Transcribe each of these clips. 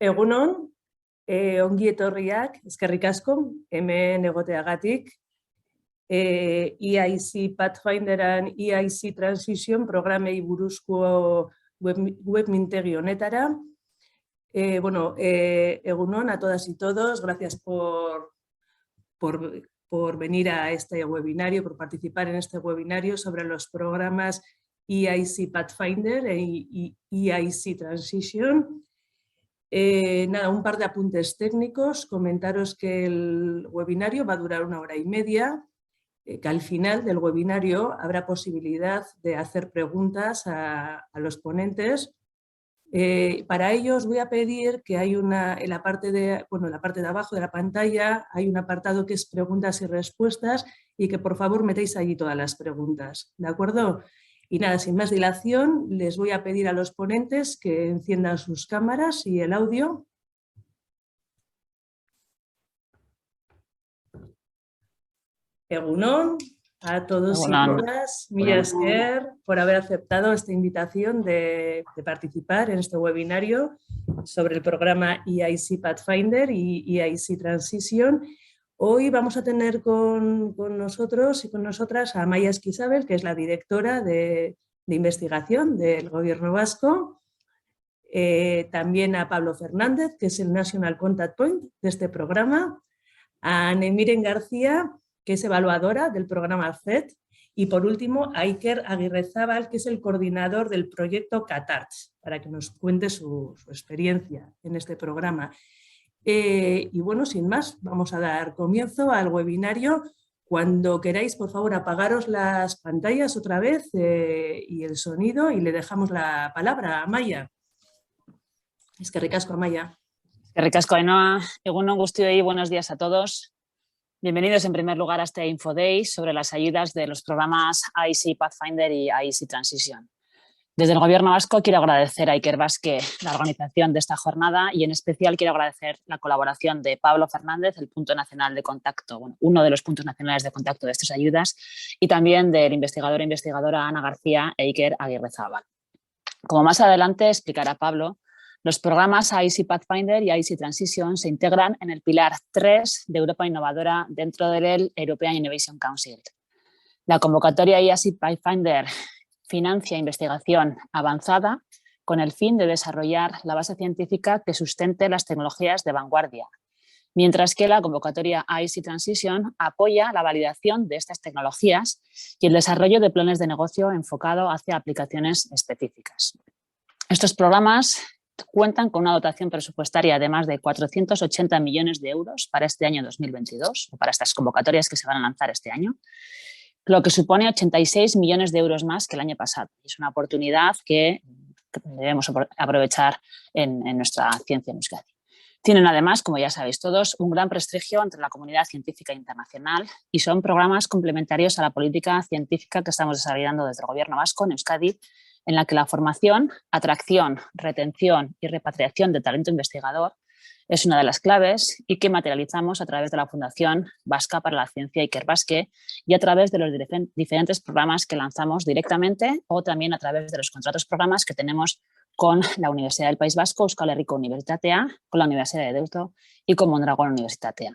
Egunon, ongi etorriak, eskerrik asko, hemen egoteagatik. EIC Pathfinderan EIC Transition programei buruzko webmintegi honetara. Egunon a todas y todos, gracias por venir a este webinario, por participar en este webinario sobre los programas EIC Pathfinder y EIC Transition. Un par de apuntes técnicos, comentaros que el webinario va a durar 1 hora y media, que al final del webinario habrá posibilidad de hacer preguntas a los ponentes. Para ello os voy a pedir que hay en la parte de abajo de la pantalla hay un apartado que es preguntas y respuestas y que por favor metéis allí todas las preguntas, ¿de acuerdo? Y nada, sin más dilación, les voy a pedir a los ponentes que enciendan sus cámaras y el audio. Egunon, a todos y todas, mila esker por haber aceptado esta invitación de participar en este webinario sobre el programa EIC Pathfinder y EIC Transition. Hoy vamos a tener con nosotros y con nosotras a Amaia Esquizabel, que es la directora de investigación del Gobierno vasco. También a Pablo Fernández, que es el National Contact Point de este programa. A Nemiren García, que es evaluadora del programa FED. Y por último, a Iker Agirrezábal, que es el coordinador del proyecto CATARCH, para que nos cuente su experiencia en este programa. Y bueno, sin más, vamos a dar comienzo al webinario. Cuando queráis, por favor, apagaros las pantallas otra vez y el sonido y le dejamos la palabra a Amaia. Eskerrik asko, Amaia. Eskerrik asko, Ainhoa. Egunon guztioi, buenos días a todos. Bienvenidos en primer lugar a este InfoDay sobre las ayudas de los programas EIC Pathfinder y EIC Transition. Desde el Gobierno vasco quiero agradecer a Ikerbasque la organización de esta jornada y en especial quiero agradecer la colaboración de Pablo Fernández, el punto nacional de contacto, uno de los puntos nacionales de contacto de estas ayudas, y también del investigador e investigadora Ana García e Iker Agirrezábal. Como más adelante explicará Pablo, los programas EIC Pathfinder y EIC Transition se integran en el pilar 3 de Europa Innovadora dentro del European Innovation Council. La convocatoria EIC Pathfinder financia investigación avanzada con el fin de desarrollar la base científica que sustente las tecnologías de vanguardia, mientras que la convocatoria EIC Transition apoya la validación de estas tecnologías y el desarrollo de planes de negocio enfocado hacia aplicaciones específicas. Estos programas cuentan con una dotación presupuestaria de más de 480 millones de euros para este año 2022, o para estas convocatorias que se van a lanzar este año, lo que supone 86 millones de euros más que el año pasado. Es una oportunidad que debemos aprovechar en nuestra ciencia en Euskadi. Tienen además, como ya sabéis todos, un gran prestigio entre la comunidad científica internacional y son programas complementarios a la política científica que estamos desarrollando desde el Gobierno vasco en Euskadi, en la que la formación, atracción, retención y repatriación de talento investigador es una de las claves y que materializamos a través de la Fundación Vasca para la Ciencia Ikerbasque y a través de los diferentes programas que lanzamos directamente o también a través de los contratos programas que tenemos con la Universidad del País Vasco, Euskal Herriko Unibertsitatea, con la Universidad de Deusto y con Mondragón Universitatea.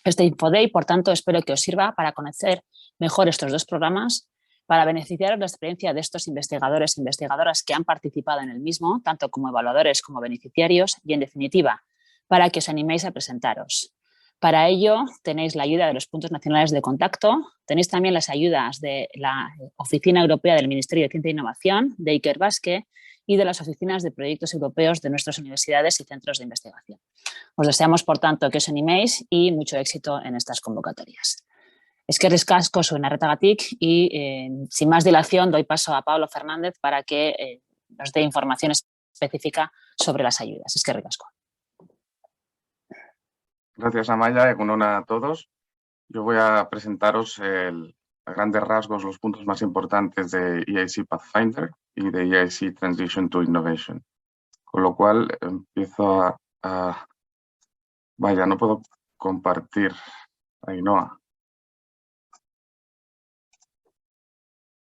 Este InfoDay, por tanto, espero que os sirva para conocer mejor estos dos programas, para beneficiaros la experiencia de estos investigadores e investigadoras que han participado en el mismo, tanto como evaluadores como beneficiarios, y en definitiva, para que os animéis a presentaros. Para ello tenéis la ayuda de los puntos nacionales de contacto, tenéis también las ayudas de la Oficina Europea del Ministerio de Ciencia e Innovación, de Ikerbasque, y de las oficinas de proyectos europeos de nuestras universidades y centros de investigación. Os deseamos, por tanto, que os animéis y mucho éxito en estas convocatorias. Eskerrik asko zuen arretagatik y sin más dilación doy paso a Pablo Fernández para que nos dé información específica sobre las ayudas. Eskerrik asko. Gracias, Amaia. Egunon a todos. Yo voy a presentaros a grandes rasgos los puntos más importantes de EIC Pathfinder y de EIC Transition to Innovation. Con lo cual empiezo Vaya, no puedo compartir. Ainhoa.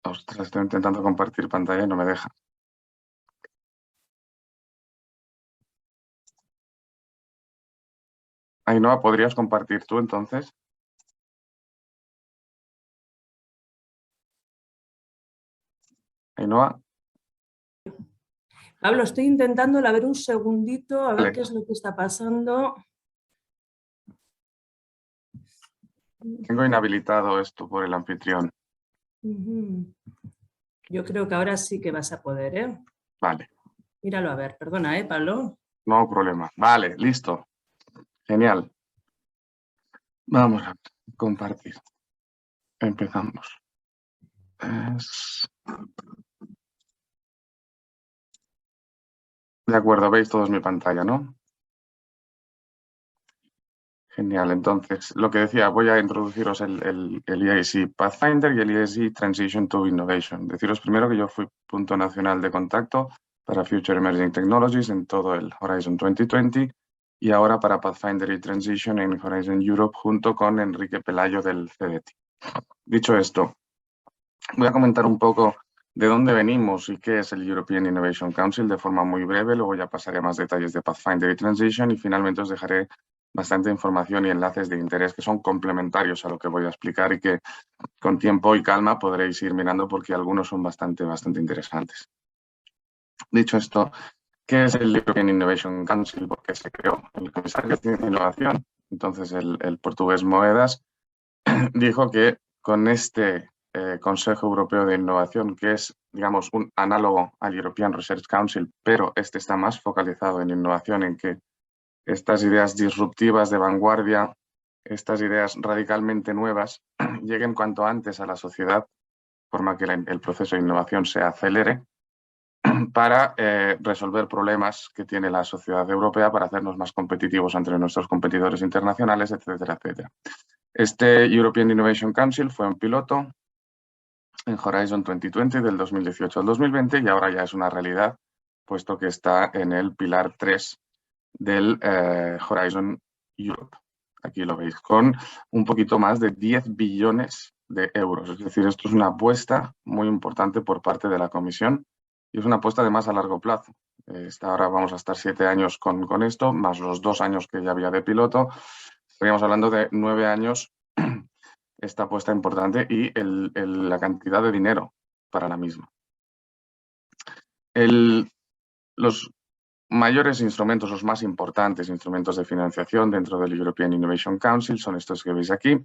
Ostras, estoy intentando compartir pantalla y no me deja. Ainhoa, ¿podrías compartir tú entonces? Ainhoa. Pablo, estoy intentando a ver un segundito, a ver Vale. qué es lo que está pasando. Tengo inhabilitado esto por el anfitrión. Yo creo que ahora sí que vas a poder, ¿eh? Vale. Míralo a ver, perdona, Pablo. No problema. Vale, listo. Genial. Vamos a compartir. Empezamos. De acuerdo, veis todos mi pantalla, ¿no? Genial, entonces, lo que decía, voy a introduciros el EIC Pathfinder y el EIC Transition to Innovation. Deciros primero que yo fui punto nacional de contacto para Future Emerging Technologies en todo el Horizon 2020 y ahora para Pathfinder y Transition en Horizon Europe junto con Enrique Pelayo del CDT. Dicho esto, voy a comentar un poco de dónde venimos y qué es el European Innovation Council de forma muy breve, luego ya pasaré a más detalles de Pathfinder y Transition y finalmente os dejaré bastante información y enlaces de interés que son complementarios a lo que voy a explicar y que con tiempo y calma podréis ir mirando porque algunos son bastante interesantes. Dicho esto, ¿qué es el European Innovation Council? ¿Por qué se creó? El comisario de Innovación, entonces el portugués Moedas, dijo que con este Consejo Europeo de Innovación, que es, digamos, un análogo al European Research Council, pero este está más focalizado en innovación, en que estas ideas disruptivas de vanguardia, estas ideas radicalmente nuevas, lleguen cuanto antes a la sociedad, de forma que el proceso de innovación se acelere, para resolver problemas que tiene la sociedad europea, para hacernos más competitivos entre nuestros competidores internacionales, etcétera, etcétera. Este European Innovation Council fue un piloto en Horizon 2020 del 2018 al 2020 y ahora ya es una realidad, puesto que está en el pilar 3 del Horizon Europe. Aquí lo veis, con un poquito más de 10 billones de euros. Es decir, esto es una apuesta muy importante por parte de la Comisión y es una apuesta además a largo plazo. Ahora vamos a estar 7 años con esto, más los 2 años que ya había de piloto. Estaríamos hablando de 9 años esta apuesta importante y la cantidad de dinero para la misma. Los mayores instrumentos, los más importantes instrumentos de financiación dentro del European Innovation Council son estos que veis aquí.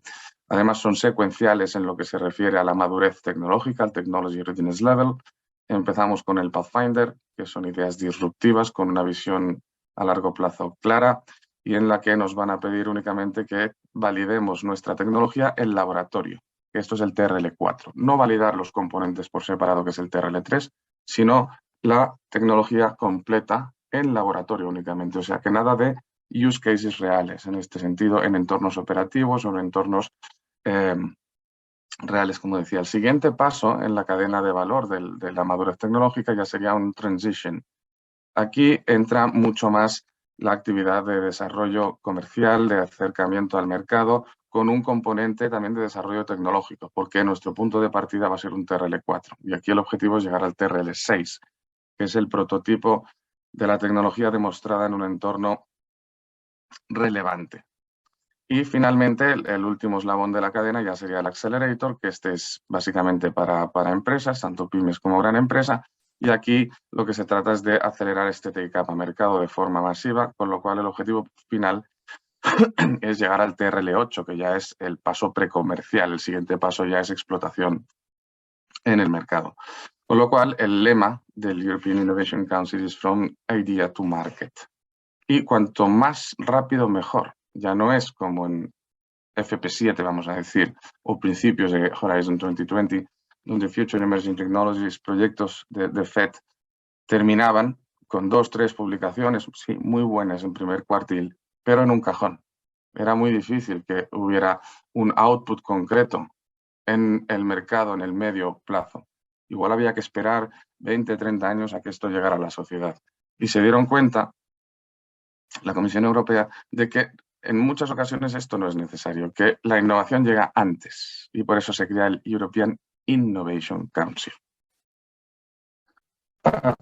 Además, son secuenciales en lo que se refiere a la madurez tecnológica, al Technology Readiness Level. Empezamos con el Pathfinder, que son ideas disruptivas con una visión a largo plazo clara y en la que nos van a pedir únicamente que validemos nuestra tecnología en laboratorio. Esto es el TRL4. No validar los componentes por separado, que es el TRL3, sino la tecnología completa en laboratorio únicamente, o sea que nada de use cases reales en este sentido, en entornos operativos o en entornos reales, como decía. El siguiente paso en la cadena de valor de la madurez tecnológica ya sería un transition. Aquí entra mucho más la actividad de desarrollo comercial, de acercamiento al mercado, con un componente también de desarrollo tecnológico, porque nuestro punto de partida va a ser un TRL4 y aquí el objetivo es llegar al TRL6, que es el prototipo de la tecnología demostrada en un entorno relevante. Y finalmente, el último eslabón de la cadena ya sería el Accelerator, que este es básicamente para empresas, tanto pymes como gran empresa, y aquí lo que se trata es de acelerar este take-up a mercado de forma masiva, con lo cual el objetivo final es llegar al TRL8, que ya es el paso precomercial, el siguiente paso ya es explotación en el mercado. Con lo cual, el lema del European Innovation Council es From Idea to Market. Y cuanto más rápido, mejor. Ya no es como en FP7, vamos a decir, o principios de Horizon 2020, donde Future Emerging Technologies, proyectos de FED, terminaban con 2 o 3 publicaciones, sí, muy buenas en primer cuartil, pero en un cajón. Era muy difícil que hubiera un output concreto en el mercado en el medio plazo. Igual había que esperar 20, 30 años a que esto llegara a la sociedad. Y se dieron cuenta, la Comisión Europea, de que en muchas ocasiones esto no es necesario, que la innovación llega antes y por eso se crea el European Innovation Council. Para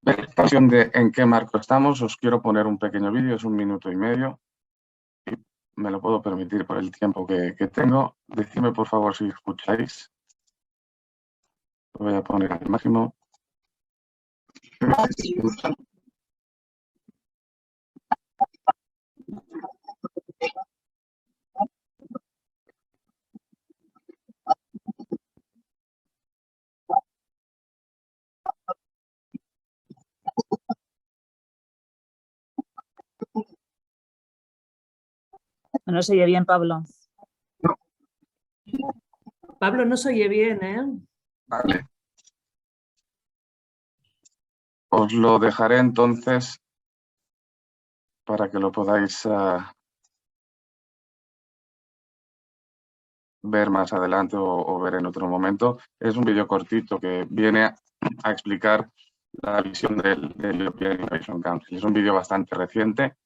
ver la de en qué marco estamos, os quiero poner un pequeño vídeo, es 1 minuto y medio, y me lo puedo permitir por el tiempo que tengo. Decidme por favor si escucháis. Lo voy a poner al máximo. No se oye bien, Pablo. Pablo, no se oye bien, ¿eh? Vale. Os lo dejaré entonces para que lo podáis ver más adelante o ver en otro momento. Es un vídeo cortito que viene a explicar la visión del European Innovation Council. Es un vídeo bastante reciente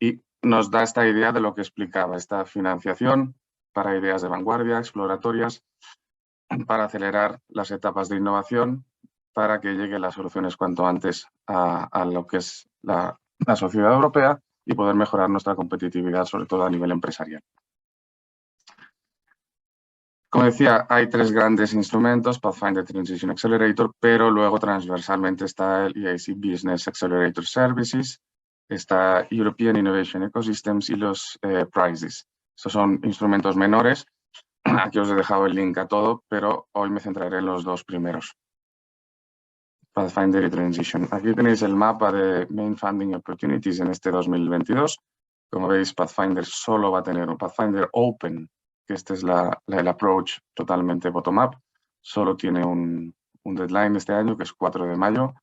y nos da esta idea de lo que explicaba, esta financiación para ideas de vanguardia, exploratorias, para acelerar las etapas de innovación, para que lleguen las soluciones cuanto antes a lo que es la sociedad europea y poder mejorar nuestra competitividad, sobre todo a nivel empresarial. Como decía, hay tres grandes instrumentos, Pathfinder Transition Accelerator, pero luego transversalmente está el EIC Business Accelerator Services, está European Innovation Ecosystems y los PRIZes. Estos son instrumentos menores. Aquí os he dejado el link a todo, pero hoy me centraré en los dos primeros. Pathfinder y Transition. Aquí tenéis el mapa de Main Funding Opportunities en este 2022. Como veis, Pathfinder solo va a tener un Pathfinder Open, que este es el approach totalmente bottom-up. Solo tiene un deadline este año, que es 4 de mayo.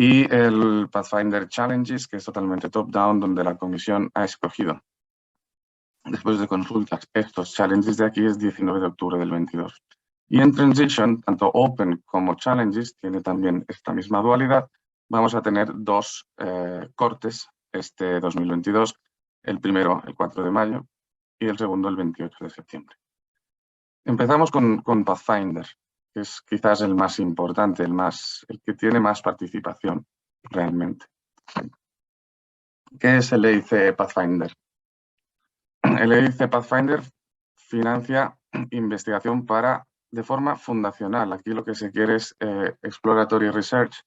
Y el Pathfinder Challenges, que es totalmente top-down, donde la comisión ha escogido, después de consultas, estos challenges de aquí es 19 de octubre del 22. Y en Transition, tanto Open como Challenges, tiene también esta misma dualidad. Vamos a tener dos cortes este 2022. El primero, el 4 de mayo, y el segundo, el 28 de septiembre. Empezamos con Pathfinder, que es quizás el más importante, el que tiene más participación realmente. ¿Qué es el EIC Pathfinder? El EIC Pathfinder financia investigación de forma fundacional. Aquí lo que se quiere es exploratory research,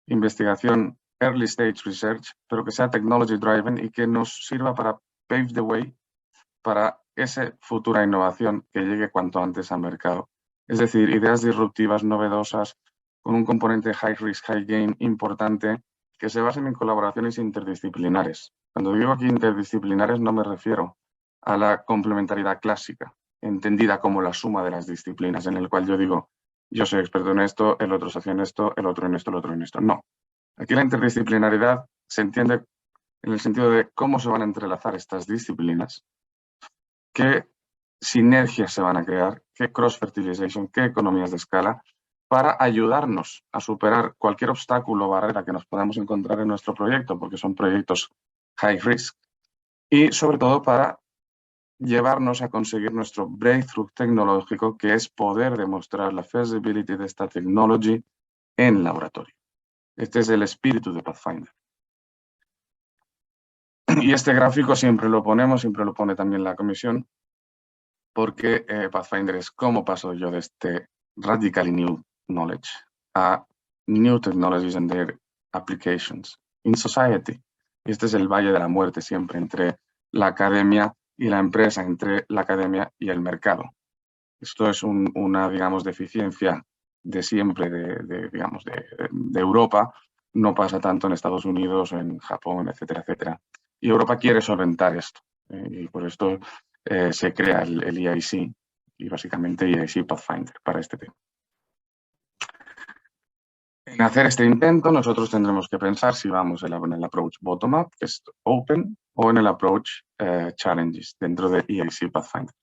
investigación early stage research, pero que sea technology driven y que nos sirva para pave the way para esa futura innovación que llegue cuanto antes al mercado. Es decir, ideas disruptivas, novedosas, con un componente high risk, high gain importante, que se basen en colaboraciones interdisciplinares. Cuando digo aquí interdisciplinares no me refiero a la complementariedad clásica, entendida como la suma de las disciplinas, en el cual yo digo, yo soy experto en esto, el otro socio en esto, el otro en esto, el otro en esto. No. Aquí la interdisciplinaridad se entiende en el sentido de cómo se van a entrelazar estas disciplinas, qué sinergias se van a crear, qué cross-fertilization, qué economías de escala, para ayudarnos a superar cualquier obstáculo o barrera que nos podamos encontrar en nuestro proyecto, porque son proyectos high risk, y sobre todo para llevarnos a conseguir nuestro breakthrough tecnológico, que es poder demostrar la feasibility de esta technology en laboratorio. Este es el espíritu de Pathfinder. Y este gráfico siempre lo pone también la comisión, porque Pathfinder es cómo paso yo de este radically new knowledge a new technologies and their applications in society. Y este es el valle de la muerte siempre entre la academia y la empresa, entre la academia y el mercado. Esto es una, digamos, deficiencia de siempre de Europa. No pasa tanto en Estados Unidos, en Japón, etcétera, etcétera. Y Europa quiere solventar esto. Y por esto se crea el EIC y básicamente EIC Pathfinder para este tema. En hacer este intento nosotros tendremos que pensar si vamos en el approach bottom-up, que es open, o en el approach challenges dentro de EIC Pathfinder.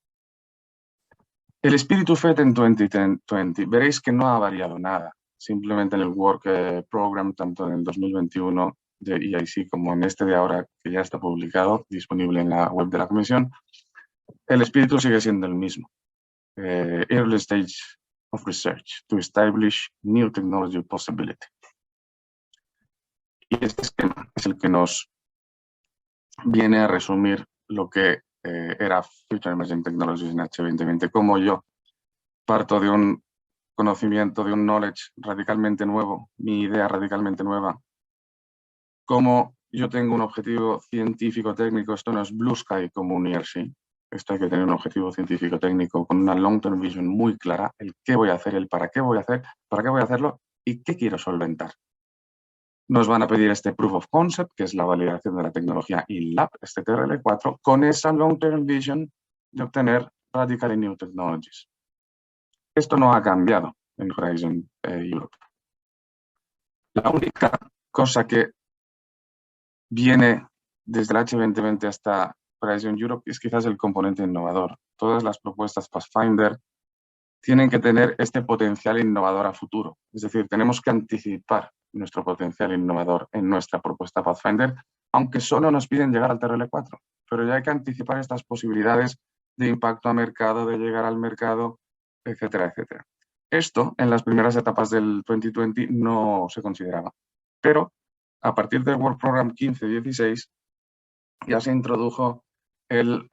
El espíritu FET en 2020, veréis que no ha variado nada. Simplemente en el Work Program, tanto en el 2021 de EIC como en este de ahora, que ya está publicado, disponible en la web de la comisión, el espíritu sigue siendo el mismo. Early stage of research to establish new technology possibility. Y este esquema es el que nos viene a resumir lo que era Future Emerging Technologies en H2020, como yo parto de un conocimiento, de un knowledge radicalmente nuevo, mi idea radicalmente nueva, como yo tengo un objetivo científico técnico, esto no es blue sky como un ERC, esto hay que tener un objetivo científico técnico con una long-term vision muy clara, el qué voy a hacer, el para qué voy a hacer, para qué voy a hacerlo y qué quiero solventar. Nos van a pedir este proof of concept, que es la validación de la tecnología in-lab, este TRL4, con esa long-term vision de obtener radically new technologies. Esto no ha cambiado en Horizon Europe. La única cosa que viene desde el H2020 hasta Horizon Europe es quizás el componente innovador. Todas las propuestas Pathfinder tienen que tener este potencial innovador a futuro. Es decir, tenemos que anticipar nuestro potencial innovador en nuestra propuesta Pathfinder, aunque solo nos piden llegar al TRL4. Pero ya hay que anticipar estas posibilidades de impacto a mercado, de llegar al mercado, etcétera, etcétera. Esto en las primeras etapas del 2020 no se consideraba. Pero a partir del Work Program 15-16 ya se introdujo el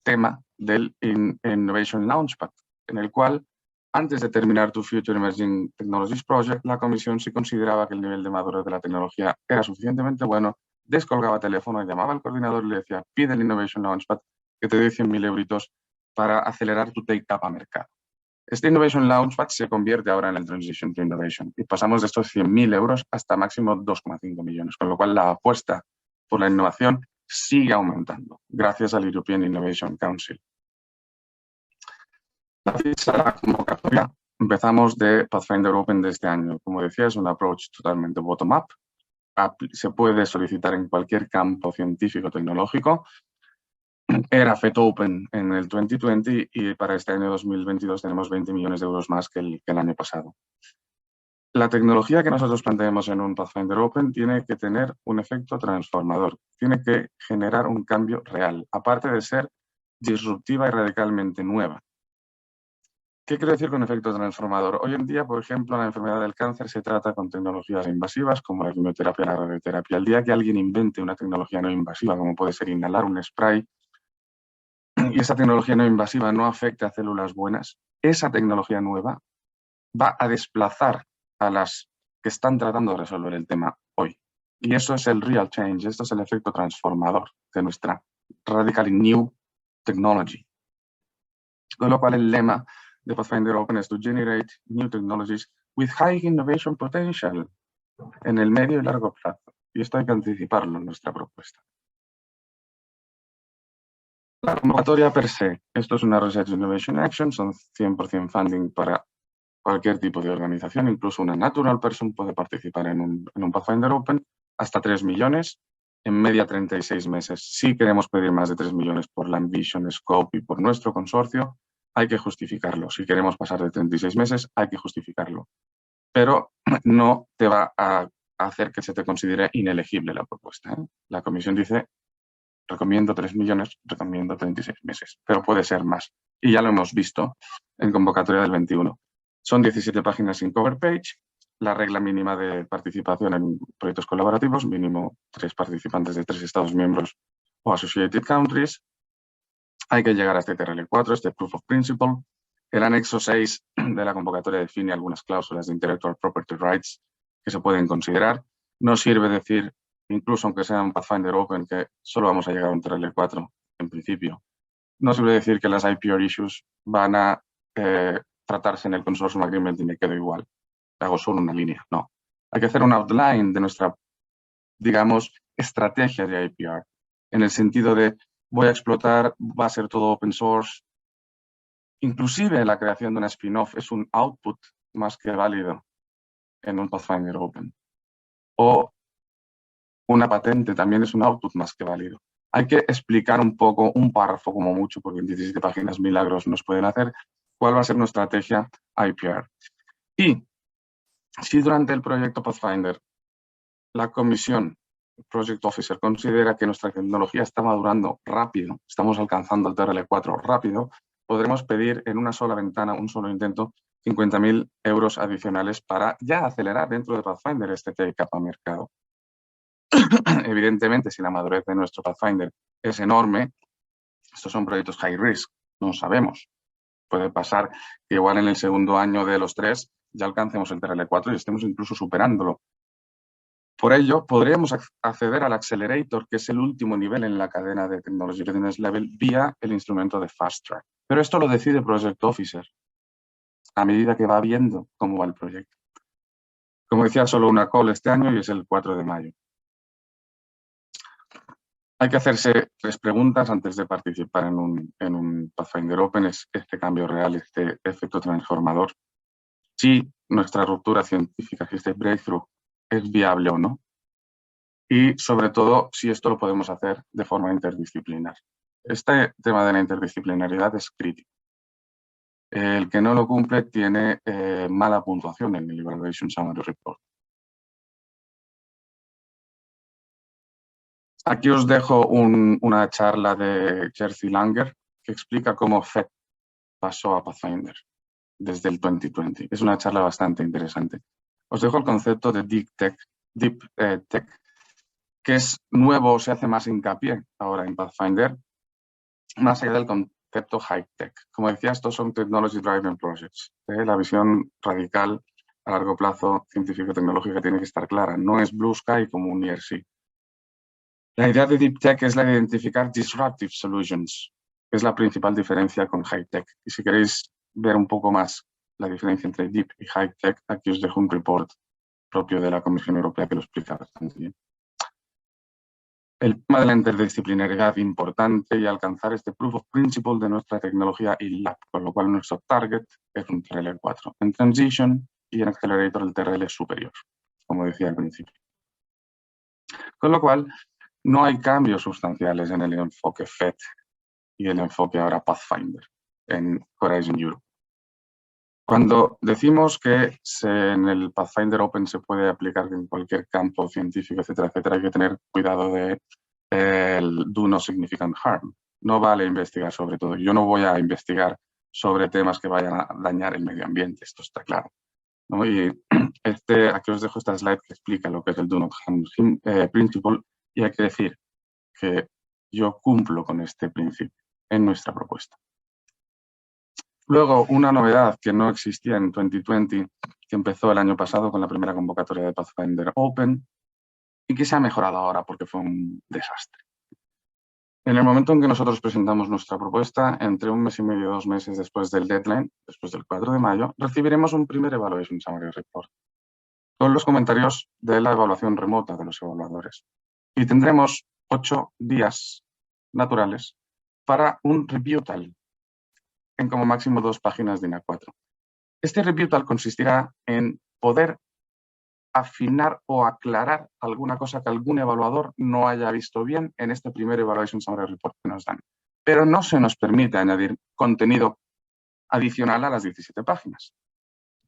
tema del Innovation Launchpad, en el cual, antes de terminar tu Future Emerging Technologies Project, la comisión, si consideraba que el nivel de madurez de la tecnología era suficientemente bueno, descolgaba teléfono, llamaba al coordinador y le decía, pide el Innovation Launchpad, que te doy 100.000 euritos para acelerar tu take-up a mercado. Este Innovation Launchpad se convierte ahora en el Transition to Innovation y pasamos de estos 100.000 euros hasta máximo 2,5 millones, con lo cual la apuesta por la innovación sigue aumentando, gracias al European Innovation Council. La ficha de la convocatoria, empezamos de Pathfinder Open de este año. Como decía, es un approach totalmente bottom-up. Se puede solicitar en cualquier campo científico-tecnológico. Era FET Open en el 2020 y para este año 2022 tenemos 20 millones de euros más que el año pasado. La tecnología que nosotros planteemos en un Pathfinder Open tiene que tener un efecto transformador, tiene que generar un cambio real, aparte de ser disruptiva y radicalmente nueva. ¿Qué quiero decir con efecto transformador? Hoy en día, por ejemplo, la enfermedad del cáncer se trata con tecnologías invasivas como la quimioterapia y la radioterapia. El día que alguien invente una tecnología no invasiva, como puede ser inhalar un spray, y esa tecnología no invasiva no afecte a células buenas, esa tecnología nueva va a desplazar a las que están tratando de resolver el tema hoy. Y eso es el real change, esto es el efecto transformador de nuestra radically new technology. Con lo cual el lema de Pathfinder Open es to generate new technologies with high innovation potential en el medio y largo plazo. Y esto hay que anticiparlo en nuestra propuesta. La convocatoria per se, esto es una Research Innovation Action, son 100% funding para cualquier tipo de organización, incluso una natural person puede participar en un Pathfinder Open, hasta 3 millones, en media 36 meses. Si queremos pedir más de 3 millones por la ambition, scope y por nuestro consorcio, hay que justificarlo. Si queremos pasar de 36 meses, hay que justificarlo. Pero no te va a hacer que se te considere inelegible la propuesta, ¿eh? La comisión dice, recomiendo 3 millones, recomiendo 36 meses, pero puede ser más. Y ya lo hemos visto en convocatoria del 21. Son 17 páginas sin cover page, la regla mínima de participación en proyectos colaborativos, mínimo 3 participantes de 3 Estados miembros o associated countries. Hay que llegar a este TRL4, este Proof of Principle. El anexo 6 de la convocatoria define algunas cláusulas de Intellectual Property Rights que se pueden considerar. No sirve decir, incluso aunque sea un Pathfinder Open, que solo vamos a llegar a un TRL4 en principio. No sirve decir que las IPR issues van a tratarse en el Consortium Agreement y me quedo igual. Hago solo una línea. No. Hay que hacer un outline de nuestra, digamos, estrategia de IPR. En el sentido de, voy a explotar, va a ser todo open source. Inclusive la creación de una spin-off es un output más que válido en un Pathfinder Open. O una patente también es un output más que válido. Hay que explicar un poco, un párrafo como mucho, porque en 17 páginas milagros nos pueden hacer, cuál va a ser nuestra estrategia IPR. Y si durante el proyecto Pathfinder la comisión, el Project Officer, considera que nuestra tecnología está madurando rápido, estamos alcanzando el TRL4 rápido, podremos pedir en una sola ventana, un solo intento, 50.000 euros adicionales para ya acelerar dentro de Pathfinder este take-up a mercado. Evidentemente, si la madurez de nuestro Pathfinder es enorme, estos son proyectos high risk, no sabemos. Puede pasar que igual en el segundo año de los 3 ya alcancemos el TRL4 y estemos incluso superándolo. Por ello, podríamos acceder al Accelerator, que es el último nivel en la cadena de Technology Readiness Level, vía el instrumento de Fast Track. Pero esto lo decide Project Officer a medida que va viendo cómo va el proyecto. Como decía, solo una call este año y es el 4 de mayo. Hay que hacerse 3 preguntas antes de participar en un Pathfinder Open. ¿Es este cambio real, este efecto transformador? Si nuestra ruptura científica, si este breakthrough es viable o no. Y sobre todo, si esto lo podemos hacer de forma interdisciplinar. Este tema de la interdisciplinariedad es crítico. El que no lo cumple tiene mala puntuación en el Evaluation Summary Report. Aquí os dejo una charla de Jerzy Langer que explica cómo FET pasó a Pathfinder desde el 2020. Es una charla bastante interesante. Os dejo el concepto de Deep Tech, que es nuevo, se hace más hincapié ahora en Pathfinder, más allá del concepto High Tech. Como decía, estos son Technology Driven Projects. La visión radical a largo plazo científico-tecnológica tiene que estar clara. No es Blue Sky como un ERC. La idea de Deep Tech es la de identificar Disruptive Solutions. Es la principal diferencia con High Tech. Y si queréis ver un poco más la diferencia entre Deep y High Tech, aquí os dejo un report propio de la Comisión Europea que lo explica bastante bien. El tema de la interdisciplinariedad importante y alcanzar este proof of principle de nuestra tecnología y lab, con lo cual nuestro target es un TRL4 en Transition y en Accelerator el TRL superior, como decía al principio. Con lo cual, no hay cambios sustanciales en el enfoque FET y el enfoque ahora Pathfinder en Horizon Europe. Cuando decimos que en el Pathfinder Open se puede aplicar en cualquier campo científico, etcétera, etcétera, hay que tener cuidado de el do no significant harm. No vale investigar sobre todo. Yo no voy a investigar sobre temas que vayan a dañar el medio ambiente, esto está claro, ¿no? Y aquí os dejo esta slide que explica lo que es el do not harm principle, y hay que decir que yo cumplo con este principio en nuestra propuesta. Luego, una novedad que no existía en 2020, que empezó el año pasado con la primera convocatoria de Pathfinder Open y que se ha mejorado ahora porque fue un desastre. En el momento en que nosotros presentamos nuestra propuesta, entre 1 mes y medio, 2 meses después del deadline, después del 4 de mayo, recibiremos un primer Evaluation Summary Report con los comentarios de la evaluación remota de los evaluadores. Y tendremos 8 días naturales para un rebuttal en como máximo 2 páginas de INA4. Este rebuttal consistirá en poder afinar o aclarar alguna cosa que algún evaluador no haya visto bien en este primer Evaluation Summary Report que nos dan. Pero no se nos permite añadir contenido adicional a las 17 páginas.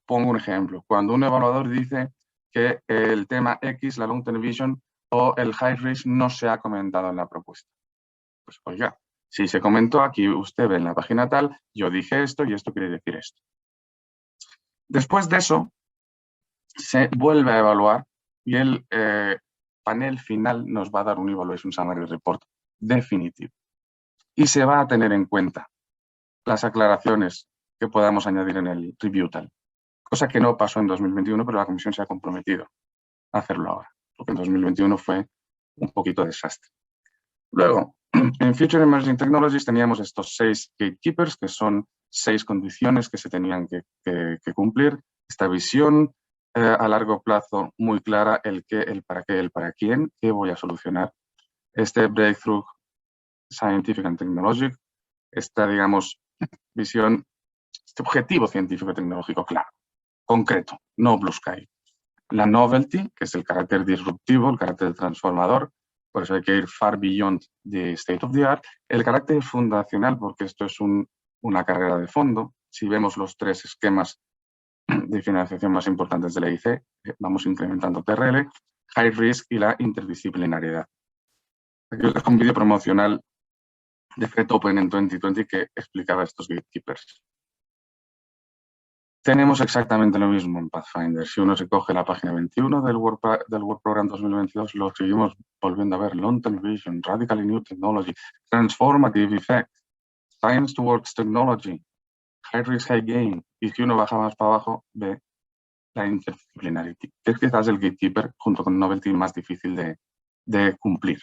Pongo un ejemplo. Cuando un evaluador dice que el tema X, la Long-Term Vision o el High Risk no se ha comentado en la propuesta. Pues oiga, si se comentó aquí, usted ve en la página tal, yo dije esto y esto quiere decir esto. Después de eso, se vuelve a evaluar y el panel final nos va a dar un Evaluation Summary Report definitivo. Y se va a tener en cuenta las aclaraciones que podamos añadir en el rebuttal, cosa que no pasó en 2021, pero la Comisión se ha comprometido a hacerlo ahora, porque en 2021 fue un poquito desastre. Luego, en Future Emerging Technologies teníamos estos 6 gatekeepers, que son 6 condiciones que se tenían que cumplir. Esta visión a largo plazo muy clara, el qué, el para qué, el para quién, qué voy a solucionar. Este breakthrough scientific and technologic, esta, digamos, visión, este objetivo científico-tecnológico claro, concreto, no blue sky. La novelty, que es el carácter disruptivo, el carácter transformador, por eso hay que ir far beyond the state of the art. El carácter fundacional, porque esto es una carrera de fondo. Si vemos los 3 esquemas de financiación más importantes de la EIC, vamos incrementando TRL, High Risk y la interdisciplinariedad. Aquí os dejo un vídeo promocional de FET Open en 2020 que explicaba estos gatekeepers. Tenemos exactamente lo mismo en Pathfinder. Si uno se coge la página 21 del Work Program 2022, lo seguimos volviendo a ver. Long-term vision, radically new technology, transformative effect, science towards technology, high risk, high gain. Y si uno baja más para abajo, ve la interdisciplinarity, que es quizás el gatekeeper junto con novelty más difícil de cumplir.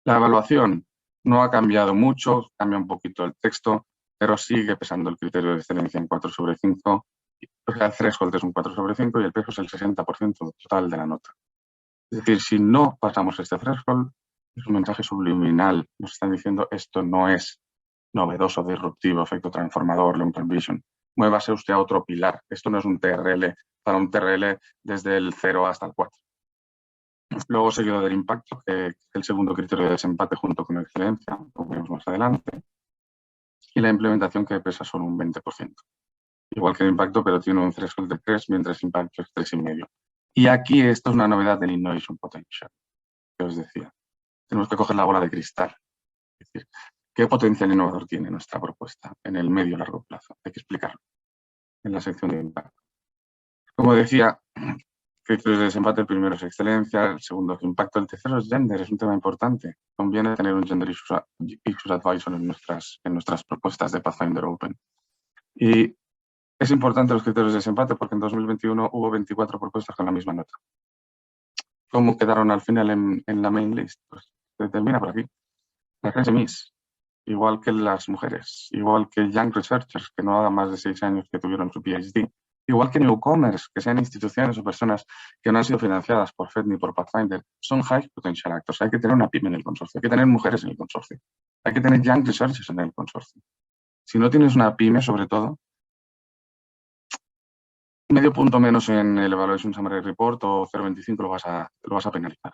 La evaluación no ha cambiado mucho, cambia un poquito el texto, pero sigue pesando el criterio de excelencia en 4 sobre 5. O sea, el threshold es un 4 sobre 5 y el peso es el 60% total de la nota. Es decir, si no pasamos este threshold, es un mensaje subliminal. Nos están diciendo esto no es novedoso, disruptivo, efecto transformador, long-term vision. Muévase usted a otro pilar. Esto no es un TRL para un TRL desde el 0 hasta el 4. Luego seguido del impacto, que es el segundo criterio de desempate junto con excelencia, como veremos más adelante. Y la implementación, que pesa solo un 20%. Igual que el impacto, pero tiene un threshold de 3, mientras el impacto es 3,5. Y aquí esto es una novedad del Innovation Potential, que os decía. Tenemos que coger la bola de cristal. Es decir, ¿qué potencial innovador tiene nuestra propuesta en el medio y largo plazo? Hay que explicarlo en la sección de impacto. Como decía, criterios de desempate: el primero es excelencia, el segundo es impacto, el tercero es gender, es un tema importante. Conviene tener un Gender Issues Advisor en nuestras propuestas de Pathfinder Open. Y es importante los criterios de desempate porque en 2021 hubo 24 propuestas con la misma nota. ¿Cómo quedaron al final en la main list? Pues se termina por aquí. Las SMEs, igual que las mujeres, igual que Young Researchers, que no hagan más de 6 años que tuvieron su PhD, igual que Newcomers, que sean instituciones o personas que no han sido financiadas por FED ni por Pathfinder, son High Potential Actors. Hay que tener una pyme en el consorcio, hay que tener mujeres en el consorcio, hay que tener Young Researchers en el consorcio. Si no tienes una pyme, sobre todo, medio punto menos en el Evaluation Summary Report o 0,25 lo vas a penalizar.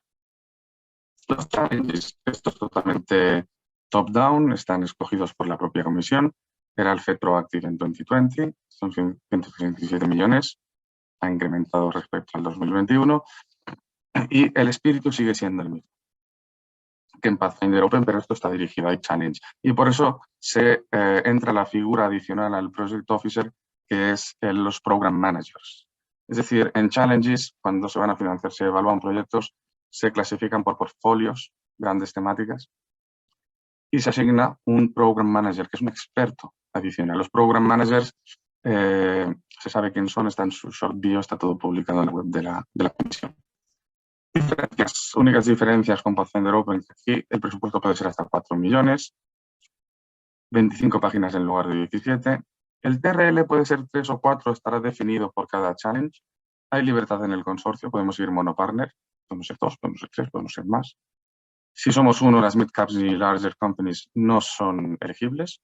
Los challenges, esto es totalmente top-down, están escogidos por la propia comisión. Era el FED Proactive en 2020, son 167 millones, ha incrementado respecto al 2021 y el espíritu sigue siendo el mismo que en Pathfinder Open, pero esto está dirigido a Challenge. Y por eso se entra la figura adicional al Project Officer, que es los Program Managers. Es decir, en Challenges, cuando se van a financiar, se evalúan proyectos, se clasifican por portfolios, grandes temáticas, y se asigna un Program Manager, que es un experto adicional. Los Program Managers, se sabe quién son, está en su short bio, está todo publicado en la web de la comisión. Las únicas diferencias con Pathfinder Open, aquí el presupuesto puede ser hasta 4 millones, 25 páginas en lugar de 17. El TRL puede ser 3 o 4, estará definido por cada challenge. Hay libertad en el consorcio, podemos ir monopartner, podemos ser 2, podemos ser 3, podemos ser más. Si somos uno, las mid-caps y larger companies no son elegibles.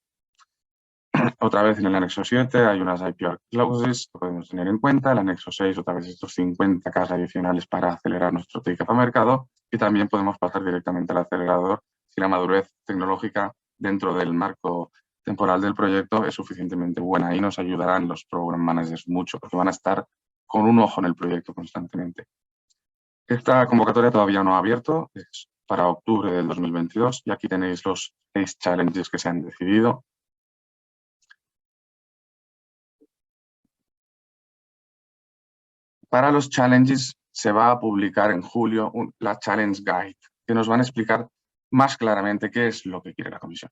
Otra vez en el anexo 7 hay unas IPR clauses que podemos tener en cuenta. El anexo 6, otra vez estos 50K adicionales para acelerar nuestro take-up a mercado. Y también podemos pasar directamente al acelerador si la madurez tecnológica dentro del marco temporal del proyecto es suficientemente buena. Ahí nos ayudarán los program managers mucho porque van a estar con un ojo en el proyecto constantemente. Esta convocatoria todavía no ha abierto, es para octubre del 2022 y aquí tenéis los 6 challenges que se han decidido. Para los challenges se va a publicar en julio la Challenge Guide, que nos van a explicar más claramente qué es lo que quiere la comisión.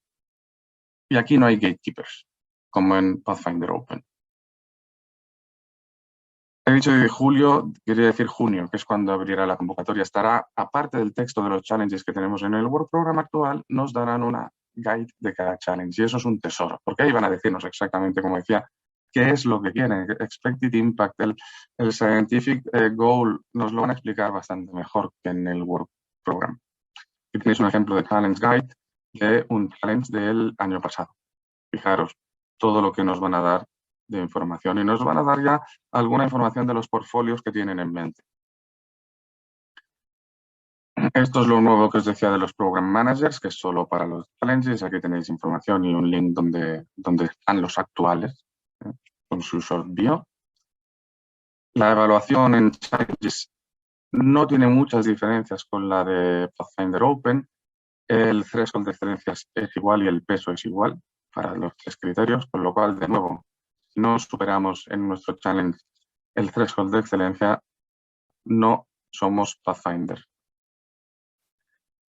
Y aquí no hay gatekeepers, como en Pathfinder Open. He dicho de julio, quería decir junio, que es cuando abrirá la convocatoria. Estará, aparte del texto de los challenges que tenemos en el Work Program actual, nos darán una guide de cada challenge. Y eso es un tesoro, porque ahí van a decirnos exactamente, como decía, qué es lo que quieren. Expected Impact, el Scientific Goal, nos lo van a explicar bastante mejor que en el Work Program. Aquí tenéis un ejemplo de Challenge Guide de un challenge del año pasado. Fijaros todo lo que nos van a dar de información y nos van a dar ya alguna información de los portfolios que tienen en mente. Esto es lo nuevo que os decía de los Program Managers, que es solo para los challenges. Aquí tenéis información y un link donde están los actuales, con su short bio. La evaluación en challenges no tiene muchas diferencias con la de Pathfinder Open. El threshold de excelencia es igual y el peso es igual para los 3 criterios, con lo cual, de nuevo, Si no superamos en nuestro challenge el threshold de excelencia, no somos Pathfinder.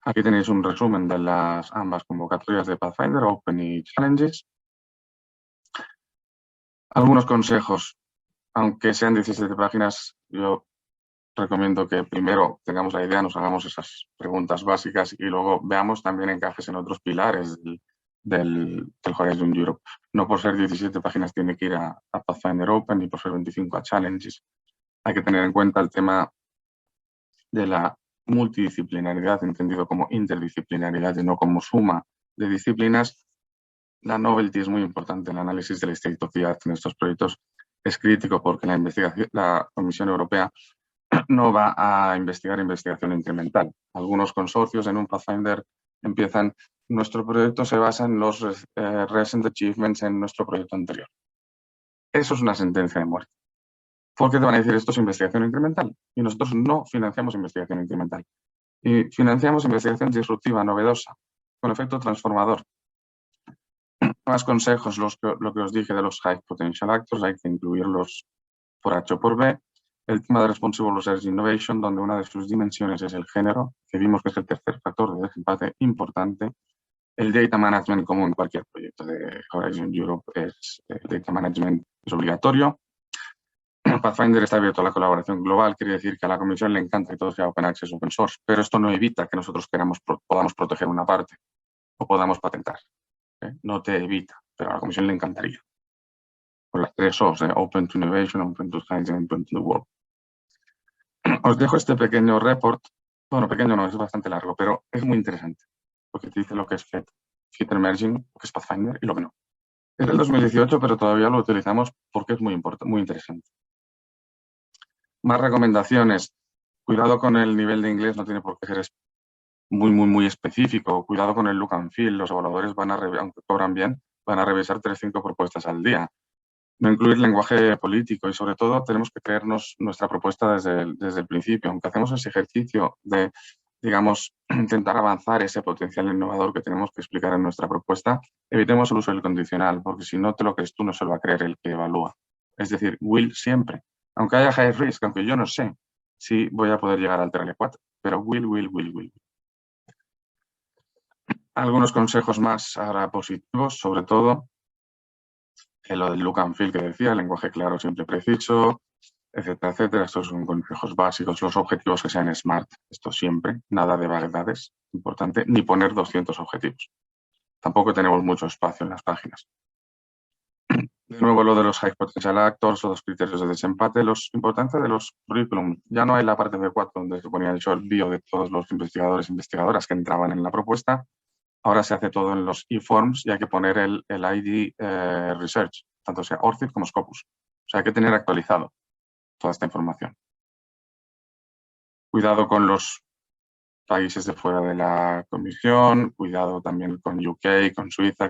Aquí tenéis un resumen de las ambas convocatorias de Pathfinder, Open y Challenges. Algunos consejos, aunque sean 17 páginas, yo recomiendo que primero tengamos la idea, nos hagamos esas preguntas básicas y luego veamos también encajes en otros pilares del Horizon Europe. No por ser 17 páginas tiene que ir a Pathfinder Open ni por ser 25 a Challenges. Hay que tener en cuenta el tema de la multidisciplinaridad, entendido como interdisciplinaridad y no como suma de disciplinas. La novelty es muy importante. El análisis del state of the art en estos proyectos es crítico porque la Comisión Europea no va a investigar investigación incremental. Algunos consorcios en un Pathfinder empiezan, nuestro proyecto se basa en los recent achievements en nuestro proyecto anterior. Eso es una sentencia de muerte. Porque te van a decir, esto es investigación incremental. Y nosotros no financiamos investigación incremental. Y financiamos investigación disruptiva, novedosa, con efecto transformador. Más consejos, lo que os dije de los High Potential Actors, hay que incluirlos por H o por B. El tema de Responsible Research Innovation, donde una de sus dimensiones es el género, que vimos que es el tercer factor de desempate importante. El Data Management, como en cualquier proyecto de Horizon Europe, Data Management es obligatorio. Pathfinder está abierto a la colaboración global, quiere decir que a la Comisión le encanta que todo sea Open Access, Open Source, pero esto no evita que nosotros podamos proteger una parte o podamos patentar. No te evita, pero a la Comisión le encantaría. Con las 3 O's, Open to Innovation, Open to Science and Open to the World. Os dejo este pequeño report. Bueno, pequeño no, es bastante largo, pero es muy interesante, porque te dice lo que es Fit Emerging, lo que es Pathfinder y lo que no. Es del 2018, pero todavía lo utilizamos porque es muy interesante. Más recomendaciones. Cuidado con el nivel de inglés, no tiene por qué ser muy específico. Cuidado con el look and feel. Los evaluadores aunque cobran bien, van a revisar 3-5 propuestas al día. No incluir lenguaje político y sobre todo tenemos que creernos nuestra propuesta desde el principio. Aunque hacemos ese ejercicio de, digamos, intentar avanzar ese potencial innovador que tenemos que explicar en nuestra propuesta, evitemos el uso del condicional, porque si no te lo crees tú, no se lo va a creer el que evalúa. Es decir, will siempre. Aunque haya high risk, aunque yo no sé si voy a poder llegar al TRL4, pero will. Algunos consejos más ahora positivos, sobre todo, lo del look and feel que decía, lenguaje claro, simple, preciso, etcétera. Estos son consejos básicos. Los objetivos que sean SMART, esto siempre, nada de vaguedades, importante, ni poner 200 objetivos. Tampoco tenemos mucho espacio en las páginas. De nuevo, lo de los High Potential Actors o los criterios de desempate, importancia de los currículum. Ya no hay la parte B4 donde se ponía el short bio de todos los investigadores e investigadoras que entraban en la propuesta. Ahora se hace todo en los e-forms y hay que poner el ID Research, tanto sea ORCID como Scopus. O sea, hay que tener actualizado toda esta información. Cuidado con los países de fuera de la Comisión, cuidado también con UK, con Suiza,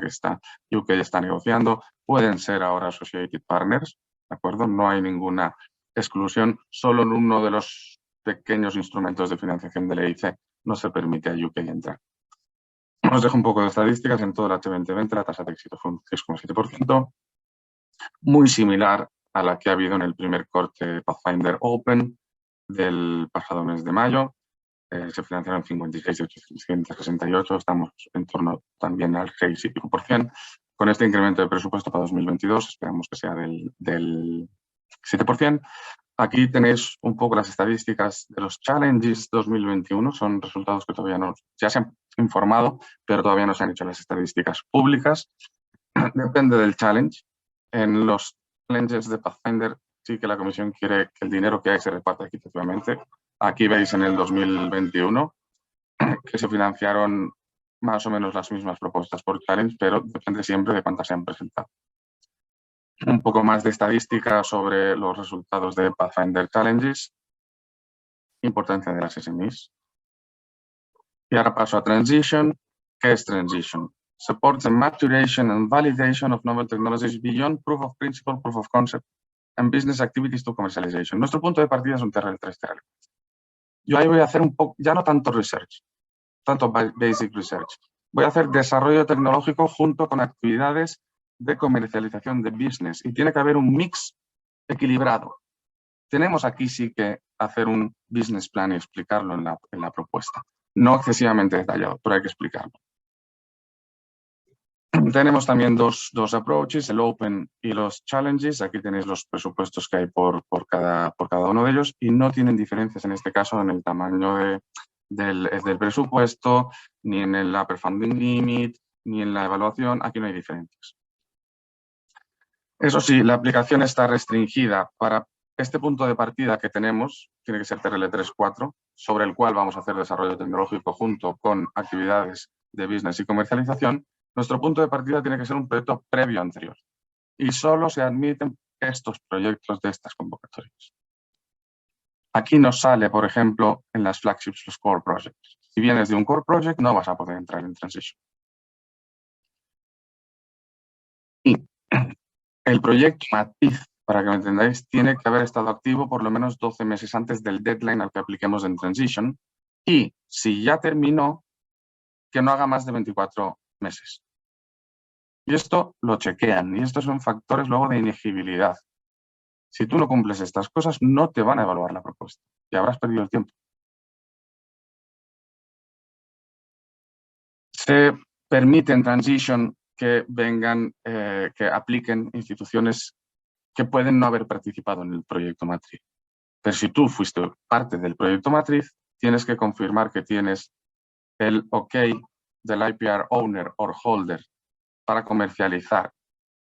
UK está negociando. Pueden ser ahora Associated Partners, ¿de acuerdo? No hay ninguna exclusión. Solo en uno de los pequeños instrumentos de financiación de la EIC no se permite a UK entrar. Os dejo un poco de estadísticas. En todo el H2020 la tasa de éxito fue un 6,7%, muy similar a la que ha habido en el primer corte Pathfinder Open del pasado mes de mayo. Se financiaron 56.868, estamos en torno también al 6,5%. Con este incremento de presupuesto para 2022 esperamos que sea del 7%. Aquí tenéis un poco las estadísticas de los Challenges 2021, son resultados que todavía ya se han informado, pero todavía no se han hecho las estadísticas públicas. Depende del challenge. En los challenges de Pathfinder sí que la Comisión quiere que el dinero que hay se reparta equitativamente. Aquí veis en el 2021 que se financiaron más o menos las mismas propuestas por challenge, pero depende siempre de cuántas se han presentado. Un poco más de estadística sobre los resultados de Pathfinder Challenges. Importancia de las SMEs. Y ahora paso a Transition. ¿Qué es Transition? Supports the maturation and validation of novel technologies beyond proof of principle, proof of concept, and business activities to commercialization. Nuestro punto de partida es un TRL3, TRL4. Yo ahí voy a hacer un poco, ya no tanto research, tanto basic research. Voy a hacer desarrollo tecnológico junto con actividades de comercialización de business y tiene que haber un mix equilibrado. Tenemos aquí sí que hacer un business plan y explicarlo en la propuesta. No excesivamente detallado, pero hay que explicarlo. Tenemos también dos approaches, el Open y los Challenges. Aquí tenéis los presupuestos que hay por cada uno de ellos y no tienen diferencias en este caso en el tamaño del presupuesto, ni en el Upper Funding Limit, ni en la evaluación. Aquí no hay diferencias. Eso sí, la aplicación está restringida para este punto de partida que tenemos, tiene que ser TRL 3.4, sobre el cual vamos a hacer desarrollo tecnológico junto con actividades de business y comercialización. Nuestro punto de partida tiene que ser un proyecto previo anterior y solo se admiten estos proyectos de estas convocatorias. Aquí nos sale, por ejemplo, en las flagships los core projects. Si vienes de un core project, no vas a poder entrar en transition. Y el proyecto matriz, para que me entendáis, tiene que haber estado activo por lo menos 12 meses antes del deadline al que apliquemos en transition. Y si ya terminó, que no haga más de 24 meses. Y esto lo chequean. Y estos son factores luego de inegibilidad. Si tú no cumples estas cosas, no te van a evaluar la propuesta. Y habrás perdido el tiempo. Se permite en transition que vengan, que apliquen instituciones que pueden no haber participado en el proyecto matriz. Pero si tú fuiste parte del proyecto matriz, tienes que confirmar que tienes el OK del IPR owner or holder para comercializar